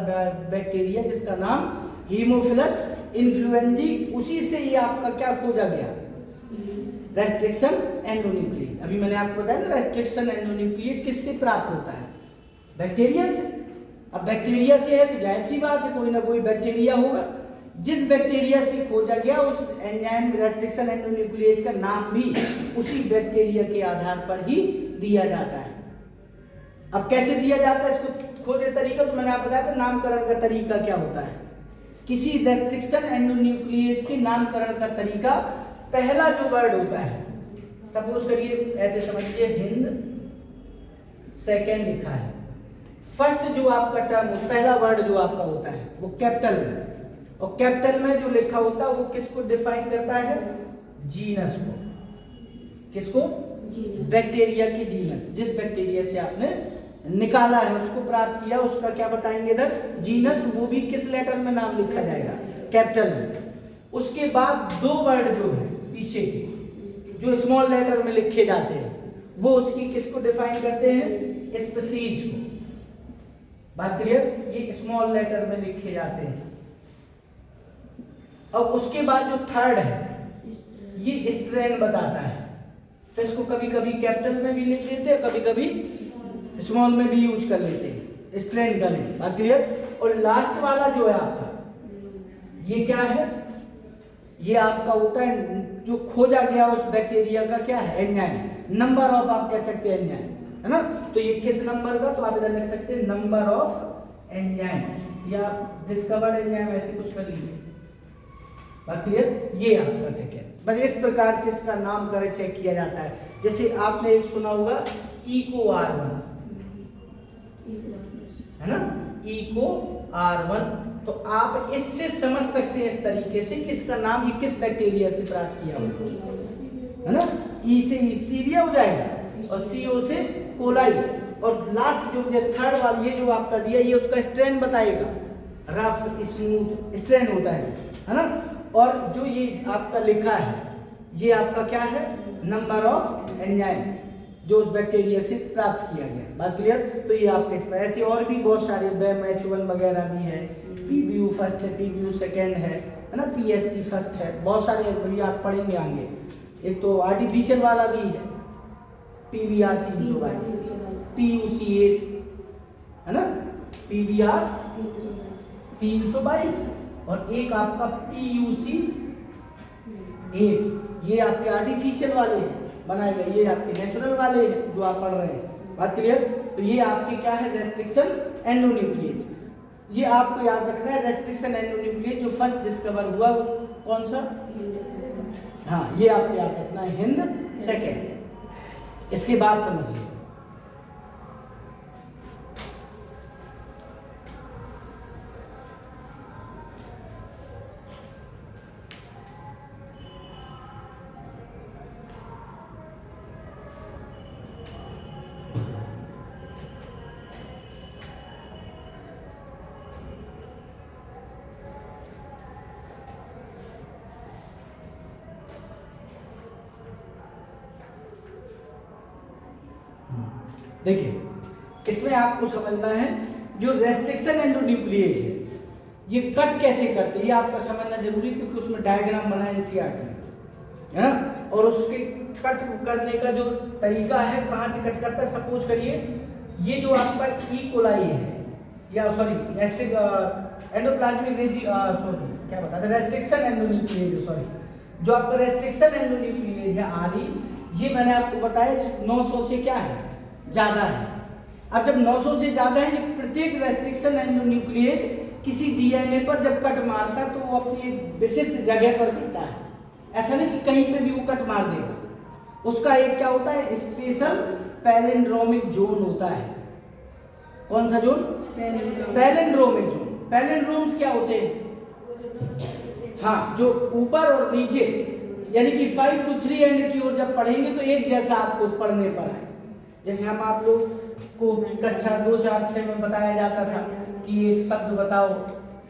बैक्टीरिया जिसका नाम हीमोफिलस इन्फ्लुएंजी, उसी से ये आपका क्या खोजा गया? रेस्ट्रिक्शन एंडोन्यूक्लियेज। अभी मैंने आपको बताया ना, रेस्ट्रिक्शन एंडोन्यूक्लियेज किससे प्राप्त होता है? बैक्टीरिया से। अब बैक्टीरिया से है तो जाहिर सी बात है कोई ना कोई बैक्टीरिया होगा। जिस बैक्टीरिया से खोजा गया उस एंजाइम रेस्ट्रिक्शन एंडोन्यूक्लियेज का नाम भी उसी बैक्टीरिया के आधार पर ही दिया जाता है। अब कैसे दिया जाता है इसको खोजे तरीका, तो मैंने आपको बताया था नामकरण का तरीका क्या होता है। किसी रेस्ट्रिक्शन एंडोन्यूक्लियेज के नामकरण का तरीका, पहला जो वर्ड होता है, सपोज करिए ऐसे समझिए, हिंद सेकेंड लिखा है। फर्स्ट जो आपका टर्म, पहला वर्ड जो आपका होता है वो कैपिटल में, और कैपिटल में जो लिखा होता है वो किसको डिफाइन करता है? जीनस को। किसको? बैक्टीरिया की जीनस। जिस बैक्टीरिया से आपने निकाला है, उसको प्राप्त किया, उसका क्या बताएंगे इधर? जीनस। वो भी किस लेटर में नाम लिखा जाएगा? कैपिटल में। उसके बाद दो वर्ड जो है पीछे के, जो स्मॉल लेटर में लिखे जाते हैं, वो उसकी किसको डिफाइन करते हैं? स्पीशीज को। बात क्लियर? ये स्मॉल लेटर में लिखे जाते हैं। और उसके बाद जो थर्ड है ये स्ट्रेन बताता है, तो इसको कभी कभी कैपिटल में भी लिख देते हैं, कभी कभी स्मॉल में भी यूज कर लेते हैं, स्ट्रेन का लें। बात क्लियर? और लास्ट वाला जो है आपका, ये क्या है? ये आपका होता है जो खोजा गया उस बैक्टीरिया का क्या है? एंजाइम। नंबर ऑफ आप कह सकते हैं एंजाइम, है ना? तो ये किस नंबर का, तो आप इधर लिख सकते हैं नंबर ऑफ एंजाइम, या डिस्कवर्ड एंजाइम, ऐसे कुछ कर लीजिए। बात क्लियर? ये आपका सेकेंड। बस इस प्रकार से इसका नामकरण चेक किया जाता है। जैसे आपने एक सुना होगा इको R1, है ना? इको R1, तो आप इससे समझ सकते हैं इस तरीके से कि इसका नाम ये किस बैक्टीरिया से प्राप्त किया होगा, है ना? ई से ईस्टीरिया हो जाएगा, और CO से कोलाई, और लास्ट जो थर्ड वाली ये जो आपका दिया, ये उसका स्ट्रेन बताएगा। रफ स्मूथ स्ट्रेन होता है ना? और जो ये आपका लिखा है ये आपका क्या है? नंबर ऑफ एंजाइम जो उस बैक्टीरिया से प्राप्त किया गया। बात क्लियर? तो ये आपके इसमें ऐसे और भी बहुत सारे BAM-H1 वगैरह भी है, PBU फर्स्ट है, PBU सेकेंड है ना, PST फर्स्ट है, बहुत सारे भी आप पढ़ेंगे आगे। एक तो आर्टिफिशियल वाला भी है, PBR 322, PUC8, है ना, PBR 322, और एक आपका PUC8, ये आपके आर्टिफिशियल वाले बनाए गए, ये आपके नेचुरल वाले जो आप पढ़ रहे हैं। बात क्लियर? तो ये आपके क्या है? रेस्ट्रिक्शन एंडोन्यूक्लियेज। ये आपको याद रखना है, रेस्ट्रिक्शन एंडोन्यूक्लियेज जो फर्स्ट डिस्कवर हुआ वो कौन सा? हाँ, ये आपको याद रखना है, हिंद सेकेंड। इसके बाद समझिए, देखिए इसमें आपको समझना है जो रेस्ट्रिक्शन एंडोन्यूक्लिएज है ये कट कैसे करते हैं ये आपका समझना जरूरी है, क्योंकि उसमें डायग्राम बना है एनसीईआरटी है ना। और उसके कट करने का जो तरीका है कहाँ से कट करता है, सपोज करिए ये जो आपका ई कोलाई है या सॉरी एंडोप्लाज्मिक सॉरी क्या बता रेस्ट्रिक्शन एंडोन्यूक्लिएज सॉरी जो आपका रेस्ट्रिक्शन एंडोन्यूक्लिएज है आरई, ये मैंने आपको बताया 900 से क्या है ज़्यादा है। अब जब 900 से ज़्यादा है ये प्रत्येक रेस्ट्रिक्शन एंडोन्यूक्लिएज किसी डीएनए पर जब कट मारता है तो वो अपनी एक विशिष्ट जगह पर करता है, ऐसा नहीं कि कहीं पे भी वो कट मार देगा। उसका एक क्या होता है स्पेशल पैलिंड्रोमिक जोन होता है। कौन सा जोन? Palindromic zone. पैलिंड्रोम्स क्या होते हैं? हाँ, जो ऊपर और नीचे यानी कि 5 to 3 एंड की ओर जब पढ़ेंगे तो एक जैसा आपको पढ़ने पर आए। जैसे हम आप लोग को कक्षा 2, 4, 6 में बताया जाता था कि एक शब्द बताओ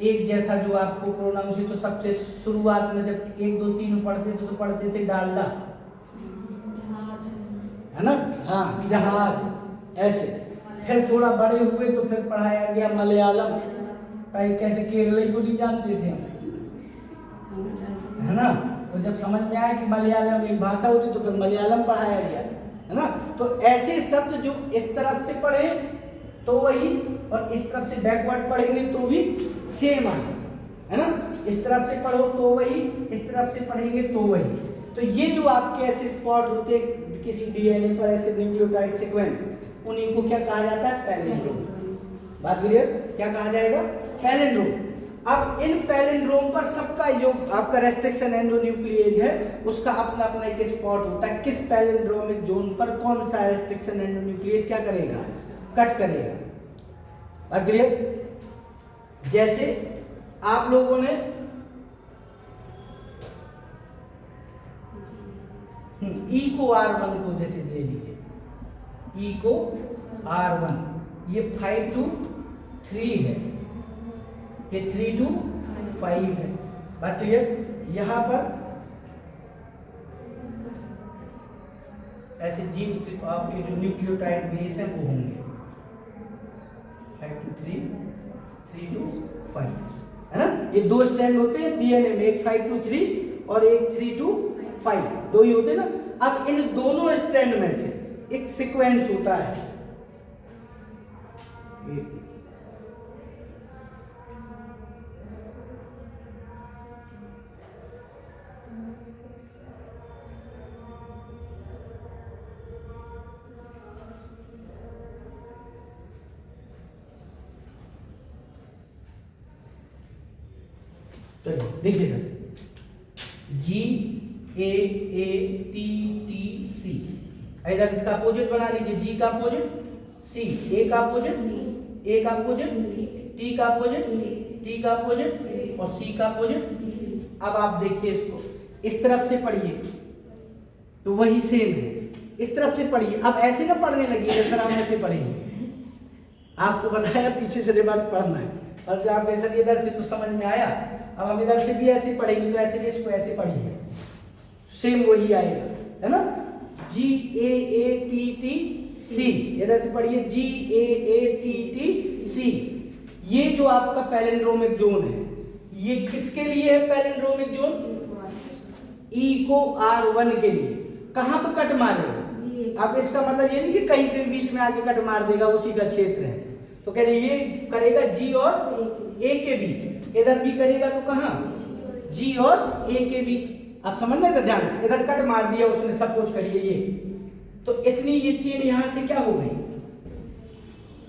एक जैसा जो आपको प्रोनाउंस, तो सबसे शुरुआत में जब 1, 2, 3 पढ़ते थे तो पढ़ते थे डालडा, है ना? हाँ, जहाज। ऐसे फिर थोड़ा बड़े हुए तो फिर पढ़ाया गया मलयालम, कैसे केरली को नहीं जानते थे, है ना? तो जब समझ में आया कि मलयालम एक भाषा होती तो फिर मलयालम पढ़ाया गया, है ना? तो ऐसे शब्द जो इस तरफ से पढ़े तो वही, और इस तरफ से बैकवर्ड पढ़ेंगे तो भी सेम आए, है ना? इस तरफ से पढ़ो तो वही, इस तरफ से पढ़ेंगे तो वही। तो ये जो आपके ऐसे स्पॉट होते हैं किसी डीएनए पर, ऐसे न्यूक्लियोटाइड सीक्वेंस, उन्हीं को क्या कहा जाता है? पैलिंड्रोम। बात क्लियर? क्या कहा जाएगा? पैलिंड्रोम। अब इन पैलिंड्रोम पर सबका जो आपका रेस्ट्रिक्शन एंडोन्यूक्लिएज है उसका अपना अपना एक स्पॉट होता है। किस पैलिंड्रोमिक जोन पर कौन सा रेस्ट्रिक्शन एंडोन्यूक्लिएज क्या करेगा? कट करेगा। बात क्लियर? जैसे आप लोगों ने ई को R1 को जैसे ले लीजिए, ई को R1, ये 5 to 3 है, ये 3 to 5 है। बात क्लियर? यहाँ पर ऐसे जीन से आपके जो न्यूक्लियोटाइड बेस है वो होंगे 5 to 3, 3 to 5, है ना? ये दो स्ट्रैंड होते हैं डीएनए में, एक 5 to 3 और एक 3 to 5, दो ही होते हैं ना। अब इन दोनों स्ट्रैंड में से एक सीक्वेंस होता है, तो देखिएगा GAATTC, इधर इसका अपोजिट बना लीजिए, G का अपोजिट C, A का अपोजिट A का अपोजिट T का अपोजिट T का अपोजिट और C का अपोजिट। अब आप देखिए इसको इस तरफ से पढ़िए तो वही सेम है, इस तरफ से पढ़िए। अब ऐसे ना पढ़ने लगिए सर हम ऐसे पढ़ेंगे, आपको बताया पीछे से रिवर्स पढ़ना है, और जब आप ऐसा इधर से तो समझ में आया। अब हम इधर से भी ऐसे पढ़ेंगे तो ऐसे भी इसको ऐसे पढ़िए, सेम वही आएगा, है ना? GAATTC, इधर से पढ़िए GAATTC। ये जो आपका पैलिंड्रोमिक जोन है ये किसके लिए है? पैलिंड्रोमिक जोन E को R1 के लिए। कहाँ पे कट मारेगा? अब इसका मतलब ये नहीं कि कहीं से बीच में आके कट मार देगा, उसी का क्षेत्र है। तो कह रहे ये करेगा G और A के बीच, इधर भी करेगा तो कहाँ? G और A के बीच। आप समझना था ध्यान से, इधर कट मार दिया उसने, सपोज करिए ये, तो इतनी ये चेन यहाँ से क्या हो गई?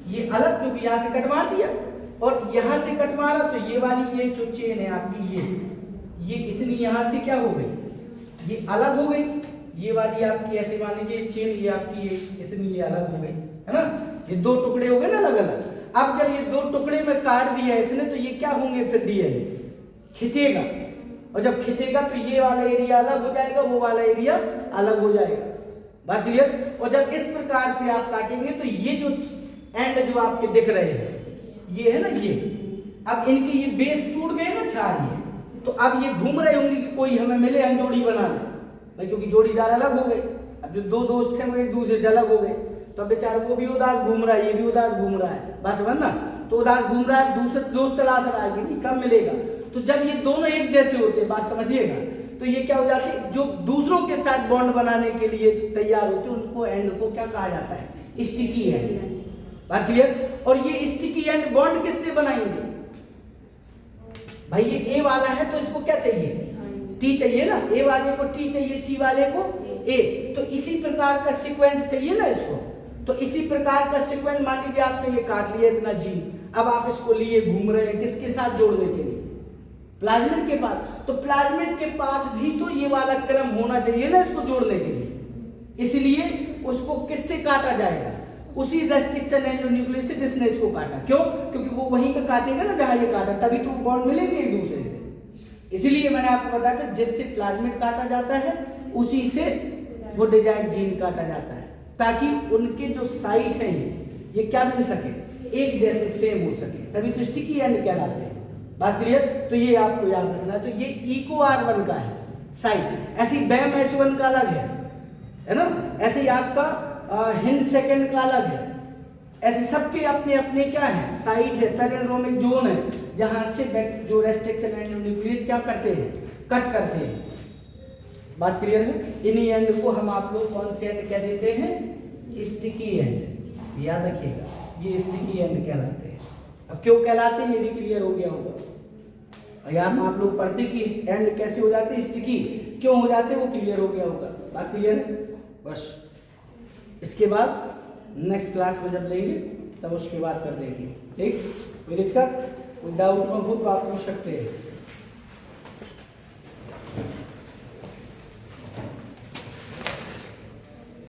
ये अलग, क्योंकि यहाँ से कट मार दिया और यहाँ से कट मारा, तो ये वाली ये जो चेन है आपकी ये इतनी यहाँ से क्या हो गई? ये अलग हो गई। ये वाली आपकी ऐसे मान लीजिए चेन, ये आपकी ये इतनी ये अलग हो गई, है ना? ये दो टुकड़े हो गए ना अलग अलग। अब जब ये दो टुकड़े में काट दिया इसने तो ये क्या होंगे? फिर डीएनए खिंचेगा, और जब खिंचेगा तो ये वाला एरिया अलग हो जाएगा, वो वाला एरिया अलग हो जाएगा। बात क्लियर? और जब इस प्रकार से आप काटेंगे तो ये जो एंड जो आपके दिख रहे हैं ये है ना, ये अब इनके ये बेस टूट गए ना, छार ये, तो अब ये घूम रहे होंगे कि कोई हमें मिले, हम जोड़ी बना लें भाई, क्योंकि जोड़ीदार अलग हो गए। अब जो दो दोस्त हैं वो एक दूसरे से अलग हो गए, तो अब बेचारा वो भी उदास घूम रहा है, ये भी उदास घूम रहा है, बात समझ ना। तो उदास घूम रहा है, दूसरे दोस्त तलाश रहा है कि नहीं कब मिलेगा। तो जब ये दोनों एक जैसे होते हैं, बात समझिएगा, तो ये क्या हो जाते हैं, जो दूसरों के साथ बॉन्ड बनाने के लिए तैयार होते हैं उनको एंड को क्या कहा जाता है, स्टिकी एंड। बात क्लियर। और ये स्टिकी एंड बॉन्ड किससे बनाएंगे भाई, ये ए वाला है तो इसको क्या चाहिए, टी चाहिए ना, ए वाले को टी चाहिए, टी वाले को ए, तो इसी प्रकार का सीक्वेंस चाहिए ना इसको। तो इसी प्रकार का सीक्वेंस, मान लीजिए आपने ये काट लिया इतना जीन, अब आप इसको लिए घूम रहे हैं किसके साथ जोड़ने के लिए, प्लाज्मिड के पास। तो प्लाज्मिड के पास भी तो ये वाला क्रम होना चाहिए ना इसको जोड़ने के लिए, इसलिए उसको किससे काटा जाएगा, उसी रेस्ट्रिक्शन एंडोन्यूक्लियस से जिसने इसको काटा। क्यों, क्योंकि वो वहीं पे काटेगा ना जहां ये काटा, तभी तो बॉन्ड मिलेंगे एक दूसरे से। इसीलिए मैंने आपको बताया था जिससे प्लाज्मिड काटा जाता है उसी से वो डिजायर्ड जीन काटा जाता है, ताकि उनके जो साइट है ये क्या मिल सके, एक जैसे सेम हो सके, तभी तो स्टिकी एंड कहलाते हैं। बात क्लियर। तो ये आपको याद रखना है। तो ये इको R1 का है साइट, ऐसी बैम H1 का अलग है ना, ऐसे ही आपका हिंड सेकंड का अलग है, ऐसे सबके अपने अपने क्या है साइट है, पैलिंड्रोमिक जोन है, जहां से जो रेस्ट्रिक्शन एंडोन्यूक्लियस क्या करते हैं, कट करते हैं। बात क्लियर है। इन्हीं एंड को हम आप लोग कौन से एंड कह देते हैं, स्टिकी एंड, याद रखिएगा, ये स्टिकी एंड कहलाते हैं। अब क्यों कहलाते हैं ये भी क्लियर हो गया होगा, या हम आप लोग पढ़ते कि एंड कैसे हो जाते हैं स्टिकी, क्यों हो जाते हैं वो क्लियर हो गया होगा। बात क्लियर है। बस इसके बाद नेक्स्ट क्लास में जब लेंगे तब उसके बाद कर देंगे, ठीक। कोई दिक्कत, कोई डाउट हो तो आप पूछ सकते हैं।